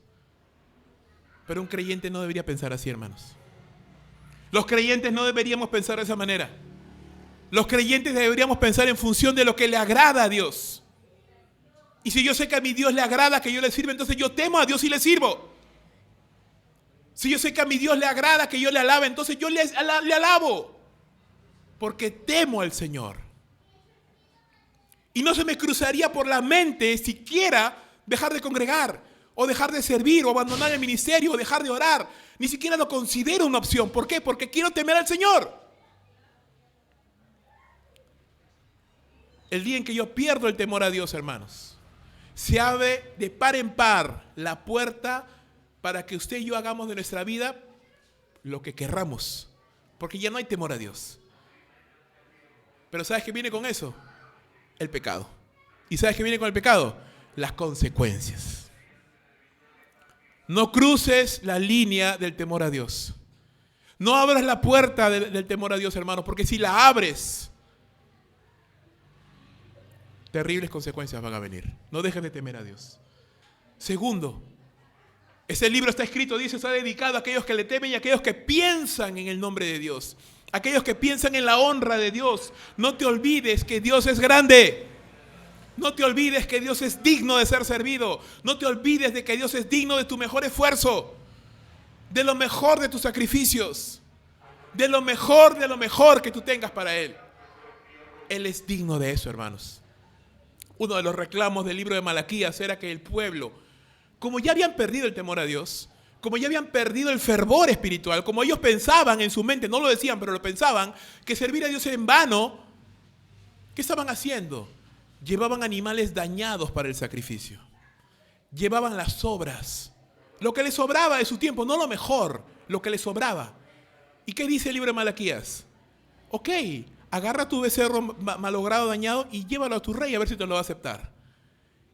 Pero un creyente no debería pensar así, hermanos. Los creyentes no deberíamos pensar de esa manera. Los creyentes deberíamos pensar en función de lo que le agrada a Dios. Y si yo sé que a mi Dios le agrada que yo le sirva, entonces yo temo a Dios y le sirvo. Si yo sé que a mi Dios le agrada que yo le alabe, entonces yo le alabo. Porque temo al Señor. Y no se me cruzaría por la mente siquiera dejar de congregar, o dejar de servir, o abandonar el ministerio, o dejar de orar. Ni siquiera lo considero una opción. ¿Por qué? Porque quiero temer al Señor. El día en que yo pierdo el temor a Dios, hermanos, se abre de par en par la puerta para que usted y yo hagamos de nuestra vida lo que querramos, porque ya no hay temor a Dios. Pero ¿sabes qué viene con eso? El pecado. ¿Y sabes qué viene con el pecado? Las consecuencias. No cruces la línea del temor a Dios. No abras la puerta del temor a Dios, hermanos, porque si la abres, terribles consecuencias van a venir. No dejes de temer a Dios. Segundo, Ese libro está escrito, dice, está dedicado a aquellos que le temen y a aquellos que piensan en el nombre de Dios. Aquellos que piensan en la honra de Dios. No te olvides que Dios es grande. No te olvides que Dios es digno de ser servido. No te olvides de que Dios es digno de tu mejor esfuerzo. De lo mejor de tus sacrificios. De lo mejor que tú tengas para Él. Él es digno de eso, hermanos. Uno de los reclamos del libro de Malaquías era que el pueblo, como ya habían perdido el temor a Dios, como ya habían perdido el fervor espiritual, como ellos pensaban en su mente, no lo decían, pero lo pensaban, que servir a Dios era en vano, ¿qué estaban haciendo? Llevaban animales dañados para el sacrificio. Llevaban las sobras. Lo que les sobraba de su tiempo, no lo mejor, lo que les sobraba. ¿Y qué dice el libro de Malaquías? Ok, agarra tu becerro malogrado, dañado y llévalo a tu rey a ver si te lo va a aceptar.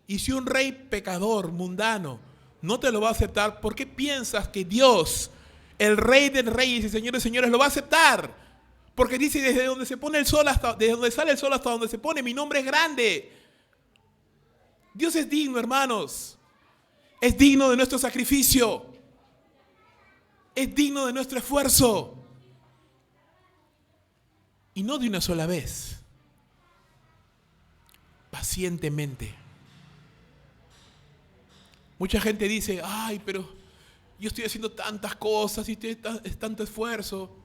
Y si un rey pecador, mundano, no te lo va a aceptar, ¿por qué piensas que Dios, el Rey de Reyes y Señor de Señores, lo va a aceptar? Porque dice, desde donde se pone el sol desde donde sale el sol hasta donde se pone, mi nombre es grande. Dios es digno, hermanos. Es digno de nuestro sacrificio. Es digno de nuestro esfuerzo. Y no de una sola vez. Pacientemente. Mucha gente dice, ay, pero yo estoy haciendo tantas cosas y es tanto esfuerzo.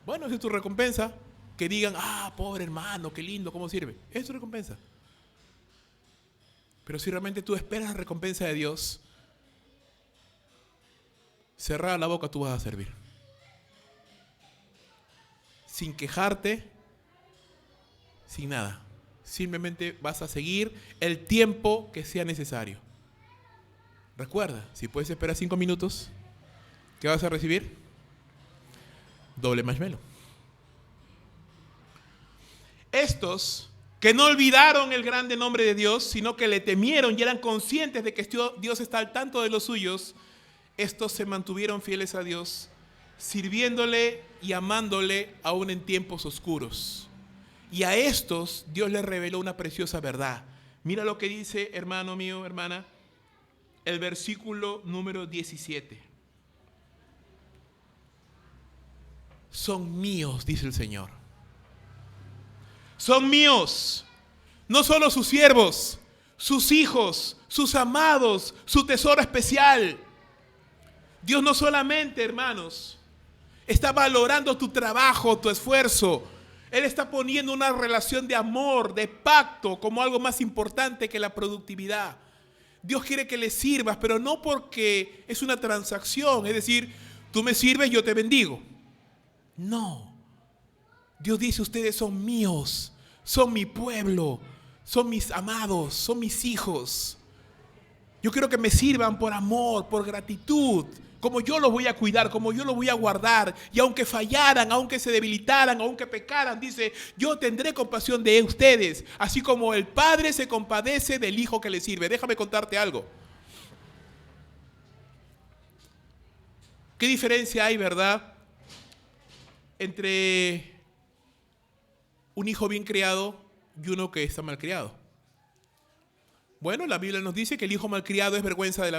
Bueno, esa es tu recompensa. Que digan, pobre hermano, qué lindo, cómo sirve. Es tu recompensa. Pero si realmente tú esperas la recompensa de Dios, cerrada la boca tú vas a servir. Sin quejarte, sin nada. Simplemente vas a seguir el tiempo que sea necesario. Recuerda, si puedes esperar 5 minutos, ¿qué vas a recibir? Doble marshmallow. Estos que no olvidaron el grande nombre de Dios, sino que le temieron y eran conscientes de que Dios está al tanto de los suyos, estos se mantuvieron fieles a Dios, sirviéndole y amándole aún en tiempos oscuros. Y a estos Dios les reveló una preciosa verdad. Mira lo que dice, hermano mío, hermana, el versículo número 17. Son míos, dice el Señor. Son míos, no solo sus siervos, sus hijos, sus amados, su tesoro especial. Dios no solamente, hermanos, está valorando tu trabajo, tu esfuerzo. Él está poniendo una relación de amor, de pacto, como algo más importante que la productividad. Dios quiere que le sirvas, pero no porque es una transacción, es decir, tú me sirves, yo te bendigo. No. Dios dice, ustedes son míos, son mi pueblo, son mis amados, son mis hijos. Yo quiero que me sirvan por amor, por gratitud, como yo los voy a cuidar, como yo los voy a guardar. Y aunque fallaran, aunque se debilitaran, aunque pecaran, dice, yo tendré compasión de ustedes, así como el Padre se compadece del Hijo que le sirve. Déjame contarte algo. ¿Qué diferencia hay, verdad, entre un hijo bien criado y uno que está mal criado? Bueno, la Biblia nos dice que el hijo malcriado es vergüenza de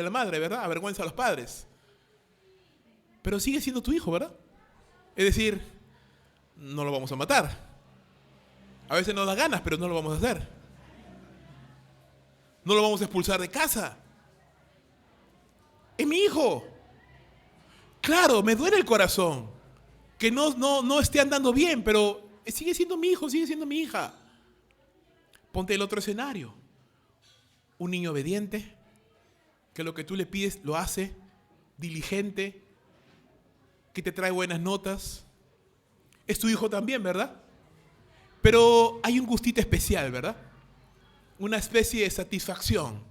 la madre, ¿verdad? Avergüenza a los padres. Pero sigue siendo tu hijo, ¿verdad? Es decir, no lo vamos a matar. A veces nos da ganas, pero no lo vamos a hacer. No lo vamos a expulsar de casa. Es mi hijo. Claro, me duele el corazón que no esté andando bien, pero sigue siendo mi hijo, sigue siendo mi hija. Ponte el otro escenario. Un niño obediente, que lo que tú le pides lo hace, diligente, que te trae buenas notas. Es tu hijo también, ¿verdad? Pero hay un gustito especial, ¿verdad? Una especie de satisfacción.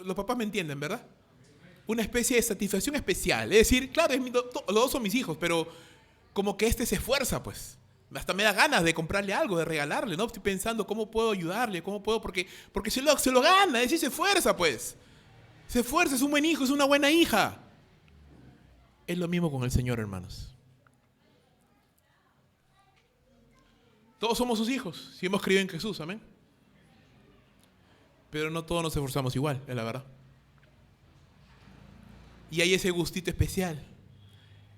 Los papás me entienden, ¿verdad? Una especie de satisfacción especial. Es decir, claro, los dos son mis hijos, pero como que este se esfuerza, pues. Hasta me da ganas de comprarle algo, de regalarle, ¿no? Estoy pensando cómo puedo ayudarle, cómo puedo, porque se lo gana, es decir, se esfuerza, pues. Se esfuerza, es un buen hijo, es una buena hija. Es lo mismo con el Señor, hermanos. Todos somos sus hijos, si hemos creído en Jesús, amén. Pero no todos nos esforzamos igual, es la verdad. Y hay ese gustito especial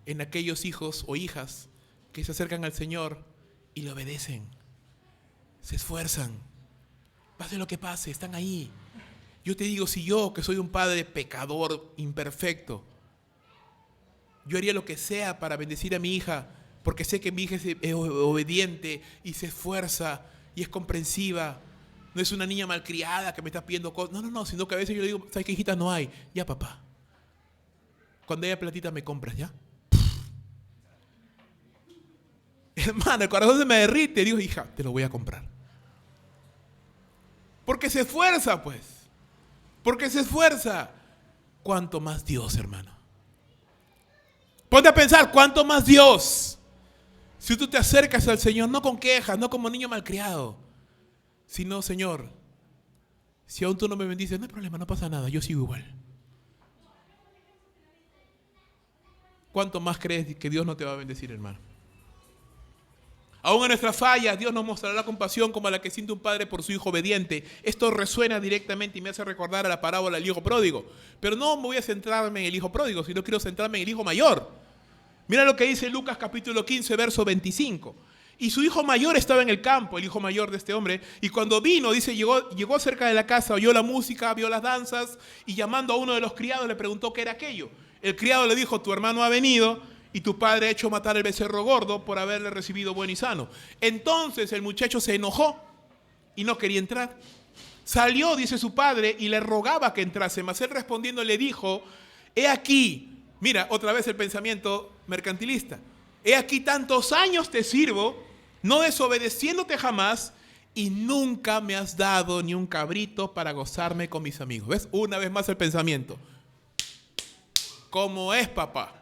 en aquellos hijos o hijas que se acercan al Señor y le obedecen, se esfuerzan, pase lo que pase, están ahí. Yo te digo, si yo, que soy un padre pecador, imperfecto, yo haría lo que sea para bendecir a mi hija, porque sé que mi hija es obediente y se esfuerza y es comprensiva. No es una niña malcriada que me está pidiendo cosas. No, sino que a veces yo le digo, ¿sabes qué, hijita? No hay. Ya, papá. Cuando haya platita me compras, ¿ya? Hermano, el corazón se me derrite. Digo, hija, te lo voy a comprar. Porque se esfuerza, pues. Porque se esfuerza. ¿Cuánto más Dios, hermano? Ponte a pensar, ¿cuánto más Dios? Si tú te acercas al Señor, no con quejas, no como niño malcriado, sino, Señor, si aún tú no me bendices, no hay problema, no pasa nada, yo sigo igual. ¿Cuánto más crees que Dios no te va a bendecir, hermano? Aún en nuestras fallas, Dios nos mostrará la compasión como la que siente un padre por su hijo obediente. Esto resuena directamente y me hace recordar a la parábola del hijo pródigo. Pero no me voy a centrarme en el hijo pródigo, sino quiero centrarme en el hijo mayor. Mira lo que dice Lucas capítulo 15, verso 25. Y su hijo mayor estaba en el campo, el hijo mayor de este hombre, y cuando vino, dice, llegó cerca de la casa, oyó la música, vio las danzas, y llamando a uno de los criados le preguntó qué era aquello. El criado le dijo, tu hermano ha venido, y tu padre ha hecho matar el becerro gordo por haberle recibido bueno y sano. Entonces el muchacho se enojó y no quería entrar. Salió, dice su padre, y le rogaba que entrase, mas él respondiendo le dijo, he aquí, mira otra vez el pensamiento mercantilista, he aquí tantos años te sirvo, no desobedeciéndote jamás, y nunca me has dado ni un cabrito para gozarme con mis amigos. ¿Ves? Una vez más el pensamiento. ¿Cómo es, papá?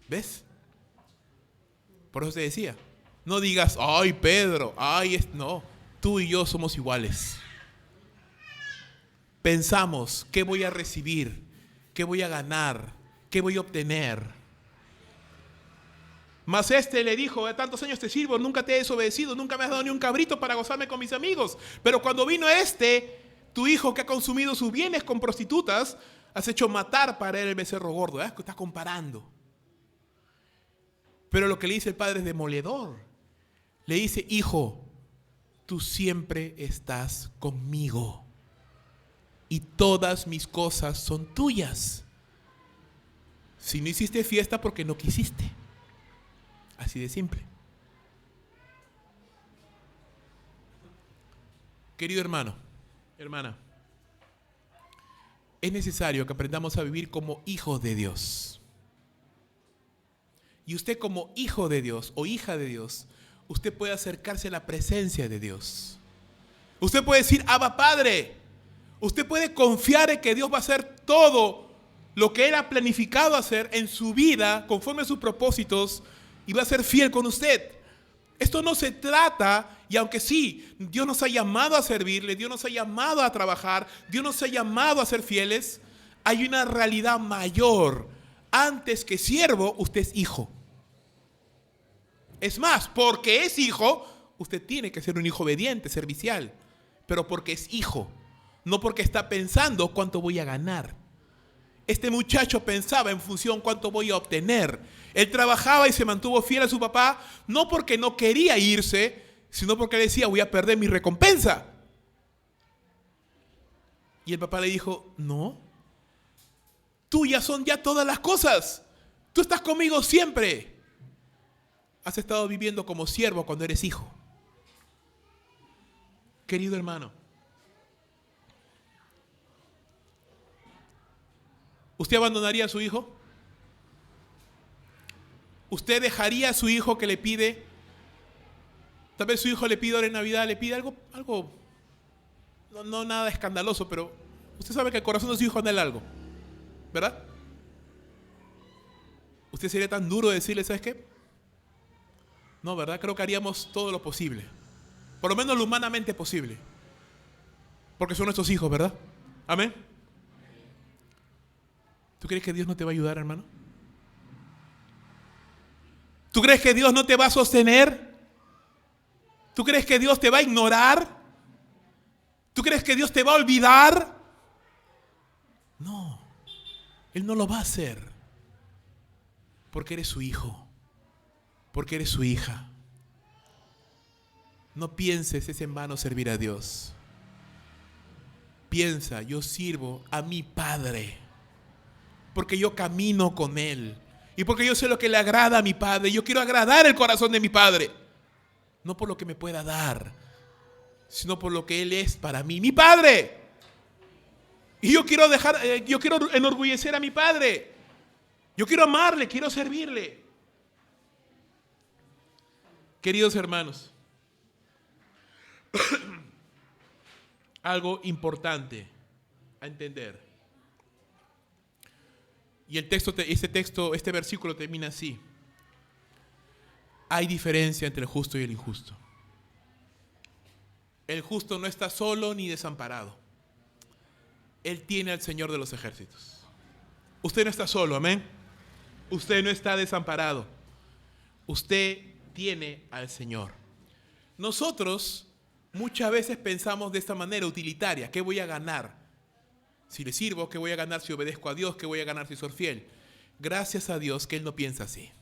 ¿Ves? Por eso te decía, no digas, ay, Pedro, ay, no, tú y yo somos iguales. Pensamos, ¿qué voy a recibir? ¿Qué voy a ganar? ¿Qué voy a obtener? Mas este le dijo, de tantos años te sirvo, nunca te he desobedecido, nunca me has dado ni un cabrito para gozarme con mis amigos. Pero cuando vino tu hijo que ha consumido sus bienes con prostitutas, has hecho matar para él el becerro gordo. ¿Eh? Estás comparando. Pero lo que le dice el padre es demoledor. Le dice, hijo, tú siempre estás conmigo y todas mis cosas son tuyas. Si no hiciste fiesta, porque no quisiste. Así de simple. Querido hermano, hermana, es necesario que aprendamos a vivir como hijos de Dios. Y usted como hijo de Dios o hija de Dios, usted puede acercarse a la presencia de Dios. Usted puede decir, Abba Padre. Usted puede confiar en que Dios va a hacer todo lo que Él ha planificado hacer en su vida, conforme a sus propósitos, y va a ser fiel con usted. Esto no se trata, y aunque sí, Dios nos ha llamado a servirle, Dios nos ha llamado a trabajar, Dios nos ha llamado a ser fieles, hay una realidad mayor. Antes que siervo, usted es hijo. Es más, porque es hijo, usted tiene que ser un hijo obediente, servicial. Pero porque es hijo, no porque está pensando cuánto voy a ganar. Este muchacho pensaba en función cuánto voy a obtener. Él trabajaba y se mantuvo fiel a su papá, no porque no quería irse, sino porque decía, voy a perder mi recompensa. Y el papá le dijo, no, tuyas son ya todas las cosas. Tú estás conmigo siempre. Has estado viviendo como siervo cuando eres hijo. Querido hermano, ¿usted abandonaría a su hijo? ¿Usted dejaría a su hijo que le pide? Tal vez su hijo le pide ahora en Navidad, le pide algo no nada escandaloso, pero usted sabe que el corazón de su hijo anhela algo, ¿verdad? ¿Usted sería tan duro de decirle, ¿sabes qué? No, ¿verdad? Creo que haríamos todo lo posible, por lo menos lo humanamente posible, porque son nuestros hijos, ¿verdad? Amén. ¿Tú crees que Dios no te va a ayudar, hermano? ¿Tú crees que Dios no te va a sostener? ¿Tú crees que Dios te va a ignorar? ¿Tú crees que Dios te va a olvidar? No. Él no lo va a hacer porque eres su hijo, porque eres su hija. No pienses es en vano servir a Dios. Piensa, yo sirvo a mi Padre porque yo camino con Él y porque yo sé lo que le agrada a mi Padre. Yo quiero agradar el corazón de mi Padre, no por lo que me pueda dar, sino por lo que Él es para mí, mi Padre. Y yo quiero enorgullecer a mi Padre. Yo quiero amarle, quiero servirle. Queridos hermanos, algo importante a entender. Y este versículo termina así. Hay diferencia entre el justo y el injusto. El justo no está solo ni desamparado. Él tiene al Señor de los ejércitos. Usted no está solo, amén. Usted no está desamparado. Usted tiene al Señor. Nosotros muchas veces pensamos de esta manera utilitaria. ¿Qué voy a ganar si le sirvo? ¿Qué voy a ganar si obedezco a Dios? ¿Qué voy a ganar si soy fiel? Gracias a Dios que Él no piensa así.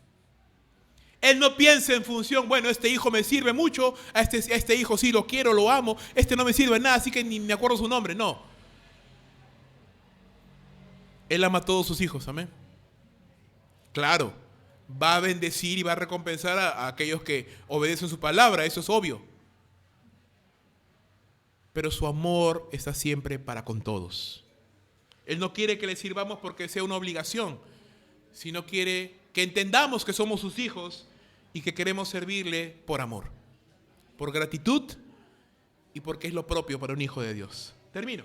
Él no piensa en función, bueno, este hijo me sirve mucho, a este hijo sí lo quiero, lo amo, este no me sirve nada, así que ni me acuerdo su nombre. No. Él ama a todos sus hijos, amén. Claro, va a bendecir y va a recompensar a aquellos que obedecen su palabra, eso es obvio. Pero su amor está siempre para con todos. Él no quiere que le sirvamos porque sea una obligación, sino quiere que entendamos que somos sus hijos y que queremos servirle por amor, por gratitud y porque es lo propio para un hijo de Dios. Termino.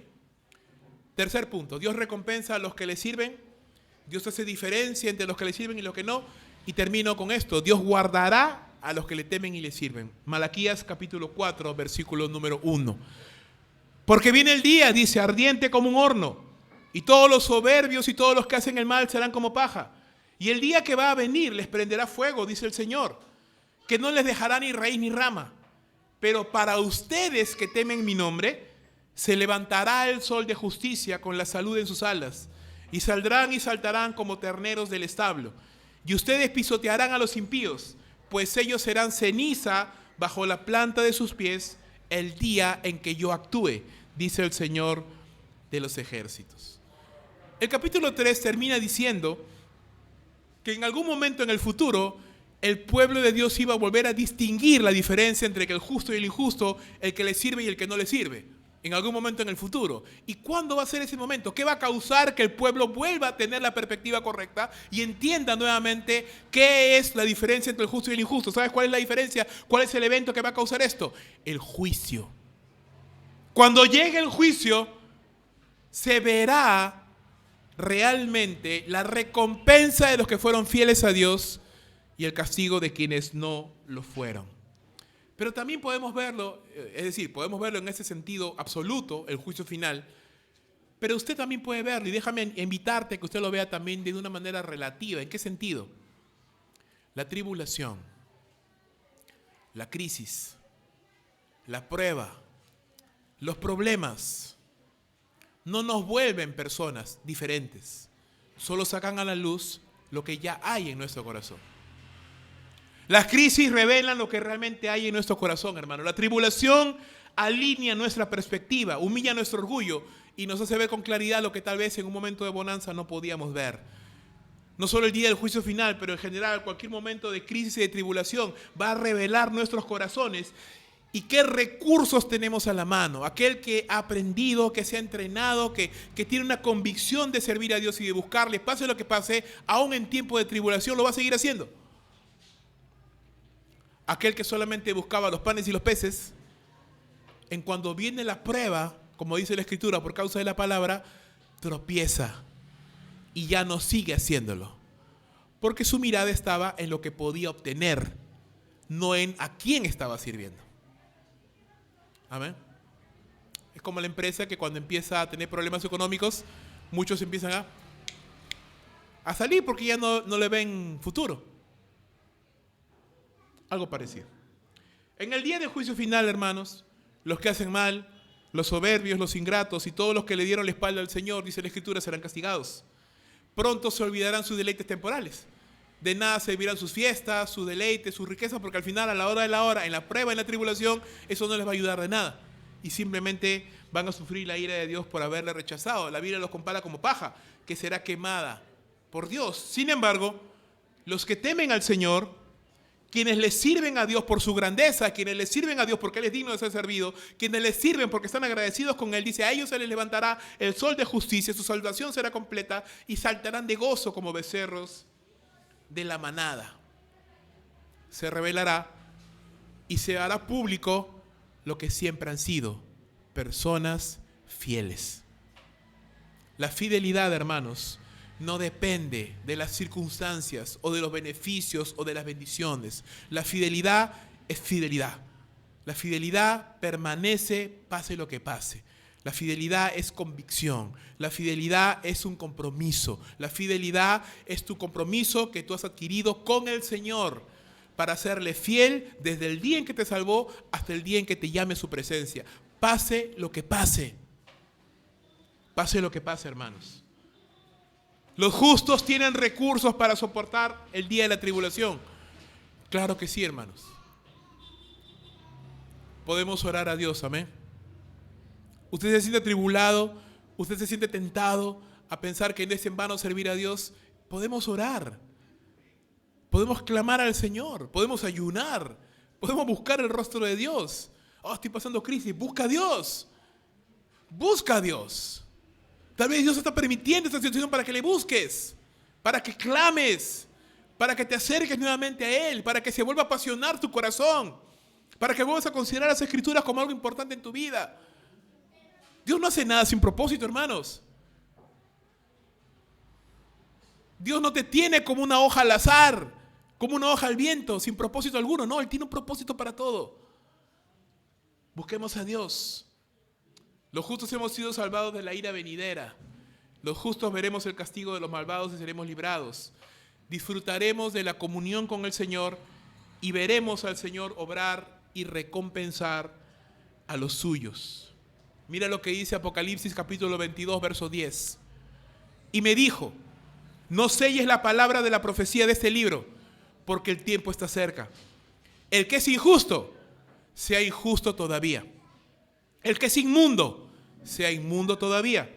Tercer punto, Dios recompensa a los que le sirven. Dios hace diferencia entre los que le sirven y los que no. Y termino con esto, Dios guardará a los que le temen y le sirven. Malaquías capítulo 4, versículo número 1. Porque viene el día, dice, ardiente como un horno, y todos los soberbios y todos los que hacen el mal serán como paja. Y el día que va a venir les prenderá fuego, dice el Señor, que no les dejará ni raíz ni rama. Pero para ustedes que temen mi nombre, se levantará el sol de justicia con la salud en sus alas, y saldrán y saltarán como terneros del establo. Y ustedes pisotearán a los impíos, pues ellos serán ceniza bajo la planta de sus pies el día en que yo actúe, dice el Señor de los ejércitos. El capítulo 3 termina diciendo que en algún momento en el futuro el pueblo de Dios iba a volver a distinguir la diferencia entre el justo y el injusto, el que le sirve y el que no le sirve. En algún momento en el futuro. ¿Y cuándo va a ser ese momento? ¿Qué va a causar que el pueblo vuelva a tener la perspectiva correcta y entienda nuevamente qué es la diferencia entre el justo y el injusto? ¿Sabes cuál es la diferencia? ¿Cuál es el evento que va a causar esto? El juicio. Cuando llegue el juicio, se verá realmente la recompensa de los que fueron fieles a Dios y el castigo de quienes no lo fueron. Pero también podemos verlo, es decir, podemos verlo en ese sentido absoluto, el juicio final, pero usted también puede verlo, y déjame invitarte a que usted lo vea también de una manera relativa. ¿En qué sentido? La tribulación, la crisis, la prueba, los problemas, no nos vuelven personas diferentes, solo sacan a la luz lo que ya hay en nuestro corazón. Las crisis revelan lo que realmente hay en nuestro corazón, hermano. La tribulación alinea nuestra perspectiva, humilla nuestro orgullo y nos hace ver con claridad lo que tal vez en un momento de bonanza no podíamos ver. No solo el día del juicio final, pero en general cualquier momento de crisis y de tribulación va a revelar nuestros corazones y qué recursos tenemos a la mano. Aquel que ha aprendido, que se ha entrenado, que tiene una convicción de servir a Dios y de buscarle, pase lo que pase, aún en tiempo de tribulación lo va a seguir haciendo. Aquel que solamente buscaba los panes y los peces, en cuando viene la prueba, como dice la Escritura, por causa de la palabra, tropieza y ya no sigue haciéndolo. Porque su mirada estaba en lo que podía obtener, no en a quién estaba sirviendo. Amén. Es como la empresa que cuando empieza a tener problemas económicos, muchos empiezan a salir porque ya no le ven futuro. Algo parecido. En el día del juicio final, hermanos, los que hacen mal, los soberbios, los ingratos y todos los que le dieron la espalda al Señor, dice la Escritura, serán castigados. pronto se olvidarán sus deleites temporales. De nada servirán sus fiestas, sus deleites, sus riquezas, porque al final, a la hora de la hora, en la prueba, en la tribulación, eso no les va a ayudar de nada. Y simplemente van a sufrir la ira de Dios por haberle rechazado. La Biblia los compara como paja, que será quemada por Dios. Sin embargo, los que temen al Señor, quienes le sirven a Dios por su grandeza, quienes le sirven a Dios porque Él es digno de ser servido, quienes le sirven porque están agradecidos con Él, dice, a ellos se les levantará el sol de justicia, su salvación será completa y saltarán de gozo como becerros de la manada. Se revelará y se hará público lo que siempre han sido, personas fieles. La fidelidad, hermanos, no depende de las circunstancias o de los beneficios o de las bendiciones. La fidelidad es fidelidad. La fidelidad permanece pase lo que pase. La fidelidad es convicción. La fidelidad es un compromiso. La fidelidad es tu compromiso que tú has adquirido con el Señor para serle fiel desde el día en que te salvó hasta el día en que te llame su presencia. Pase lo que pase. Pase lo que pase, hermanos. Los justos tienen recursos para soportar el día de la tribulación. Claro que sí, hermanos. Podemos orar a Dios, amén. Usted se siente atribulado, usted se siente tentado a pensar que no es en vano servir a Dios. Podemos orar. Podemos clamar al Señor, podemos ayunar, podemos buscar el rostro de Dios. Oh, estoy pasando crisis, busca a Dios. Busca a Dios. Tal vez Dios está permitiendo esta situación para que le busques, para que clames, para que te acerques nuevamente a Él, para que se vuelva a apasionar tu corazón, para que vuelvas a considerar las Escrituras como algo importante en tu vida. Dios no hace nada sin propósito, hermanos. Dios no te tiene como una hoja al azar, como una hoja al viento, sin propósito alguno. No, Él tiene un propósito para todo. Busquemos a Dios. Los justos hemos sido salvados de la ira venidera. Los justos veremos el castigo de los malvados y seremos librados. Disfrutaremos de la comunión con el Señor y veremos al Señor obrar y recompensar a los suyos. Mira lo que dice Apocalipsis capítulo 22, verso 10. Y me dijo, no selles la palabra de la profecía de este libro, porque el tiempo está cerca. El que es injusto, sea injusto todavía. El que es inmundo, sea inmundo todavía.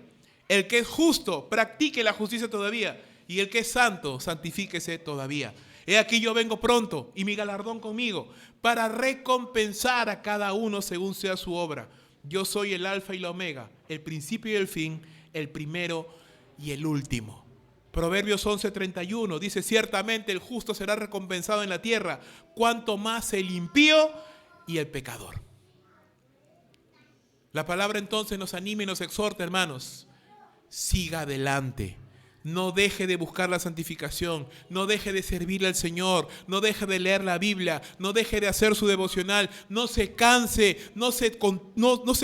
El que es justo, practique la justicia todavía. Y el que es santo, santifíquese todavía. He aquí yo vengo pronto, y mi galardón conmigo, para recompensar a cada uno según sea su obra. Yo soy el alfa y la omega, el principio y el fin, el primero y el último. Proverbios 11:31 dice, ciertamente el justo será recompensado en la tierra, cuanto más el impío y el pecador. La palabra entonces nos anima y nos exhorta, hermanos, siga adelante. No deje de buscar la santificación, no deje de servirle al Señor, no deje de leer la Biblia, no deje de hacer su devocional, no se canse, no se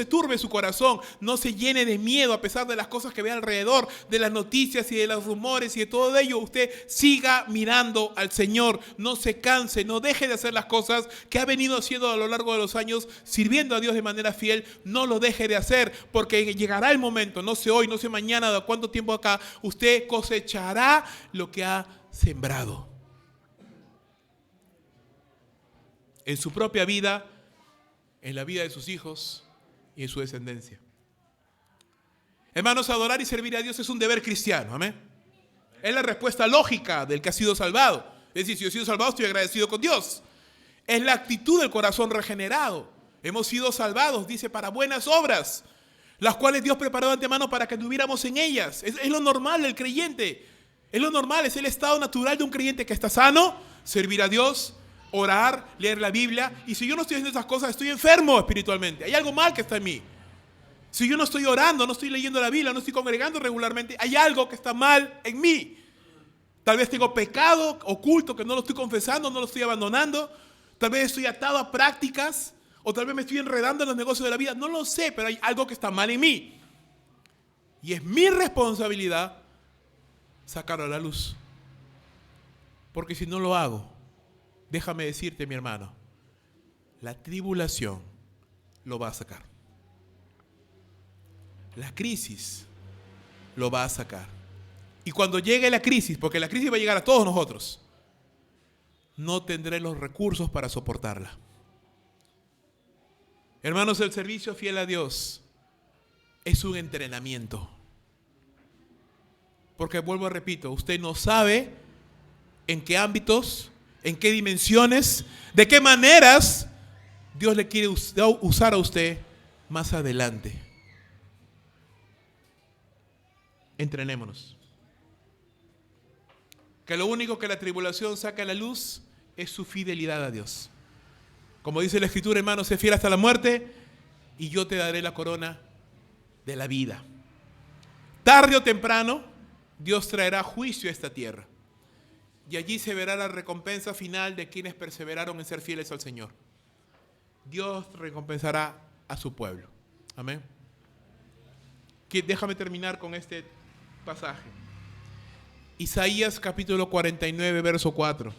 turbe su corazón, no se llene de miedo a pesar de las cosas que ve alrededor, de las noticias y de los rumores y de todo ello. Usted siga mirando al Señor, no se canse, no deje de hacer las cosas que ha venido haciendo a lo largo de los años, sirviendo a Dios de manera fiel. No lo deje de hacer, porque llegará el momento, no sé hoy, no sé mañana, de cuánto tiempo acá, usted cosechará lo que ha sembrado en su propia vida, en la vida de sus hijos y en su descendencia. Hermanos, adorar y servir a Dios es un deber cristiano, amén. Es la respuesta lógica del que ha sido salvado. Es decir, si yo he sido salvado, estoy agradecido con Dios. Es la actitud del corazón regenerado. Hemos sido salvados, dice, para buenas obras, las cuales Dios preparó de antemano para que anduviéramos en ellas. Es lo normal del creyente. Es lo normal, es el estado natural de un creyente que está sano, servir a Dios, orar, leer la Biblia. Y si yo no estoy haciendo esas cosas, estoy enfermo espiritualmente. Hay algo mal que está en mí. Si yo no estoy orando, no estoy leyendo la Biblia, no estoy congregando regularmente, hay algo que está mal en mí. Tal vez tengo pecado oculto que no lo estoy confesando, no lo estoy abandonando. Tal vez estoy atado a prácticas, o tal vez me estoy enredando en los negocios de la vida. No lo sé, pero hay algo que está mal en mí. Y es mi responsabilidad sacarlo a la luz. Porque si no lo hago, déjame decirte, mi hermano, la tribulación lo va a sacar. La crisis lo va a sacar. Y cuando llegue la crisis, porque la crisis va a llegar a todos nosotros, no tendré los recursos para soportarla. Hermanos, el servicio fiel a Dios es un entrenamiento. Porque vuelvo a repito, usted no sabe en qué ámbitos, en qué dimensiones, de qué maneras Dios le quiere usar a usted más adelante. Entrenémonos. Que lo único que la tribulación saca a la luz es su fidelidad a Dios. Como dice la Escritura, hermano, sé fiel hasta la muerte y yo te daré la corona de la vida. Tarde o temprano, Dios traerá juicio a esta tierra. Y allí se verá la recompensa final de quienes perseveraron en ser fieles al Señor. Dios recompensará a su pueblo. Amén. Déjame terminar con este pasaje. Isaías capítulo 49, verso 4.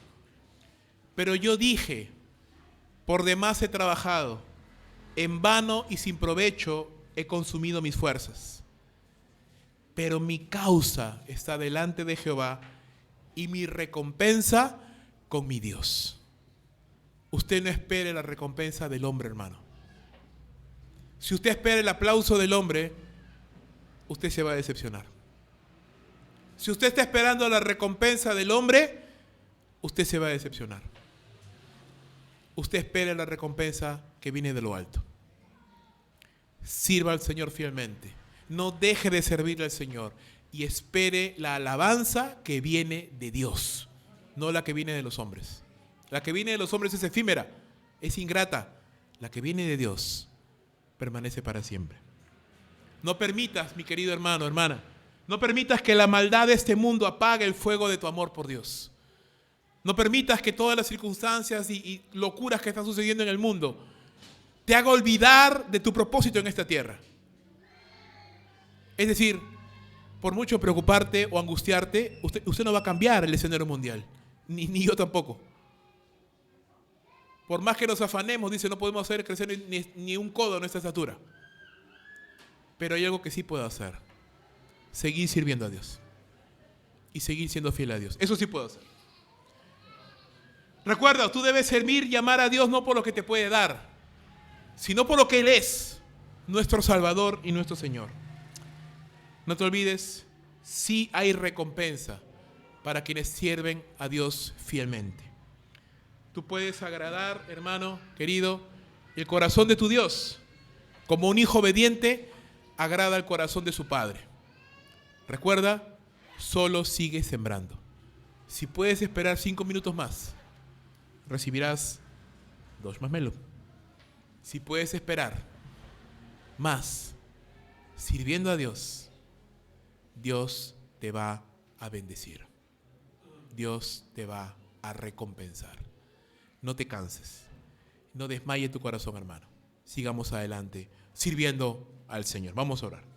Pero yo dije, por demás he trabajado, en vano y sin provecho he consumido mis fuerzas. Pero mi causa está delante de Jehová y mi recompensa con mi Dios. Usted no espere la recompensa del hombre, hermano. Si usted espera el aplauso del hombre, usted se va a decepcionar. Si usted está esperando la recompensa del hombre, usted se va a decepcionar. Usted espera la recompensa que viene de lo alto. Sirva al Señor fielmente. No deje de servirle al Señor. Y espere la alabanza que viene de Dios, no la que viene de los hombres. La que viene de los hombres es efímera, es ingrata. La que viene de Dios permanece para siempre. No permitas, mi querido hermano, hermana, no permitas que la maldad de este mundo apague el fuego de tu amor por Dios. No permitas que todas las circunstancias y locuras que están sucediendo en el mundo te haga olvidar de tu propósito en esta tierra. Es decir, por mucho preocuparte o angustiarte, usted no va a cambiar el escenario mundial. Ni yo tampoco. Por más que nos afanemos, dice, no podemos hacer crecer ni un codo a nuestra estatura. Pero hay algo que sí puedo hacer. Seguir sirviendo a Dios. Y seguir siendo fiel a Dios. Eso sí puedo hacer. Recuerda, tú debes servir y amar a Dios no por lo que te puede dar, sino por lo que Él es, nuestro Salvador y nuestro Señor. No te olvides, sí hay recompensa para quienes sirven a Dios fielmente. Tú puedes agradar, hermano, querido, el corazón de tu Dios. Como un hijo obediente, agrada el corazón de su Padre. Recuerda, solo sigue sembrando. Si puedes esperar 5 minutos más, recibirás 2 marshmallows. Si puedes esperar más, sirviendo a Dios, Dios te va a bendecir. Dios te va a recompensar. No te canses. No desmaye tu corazón, hermano. Sigamos adelante, sirviendo al Señor. Vamos a orar.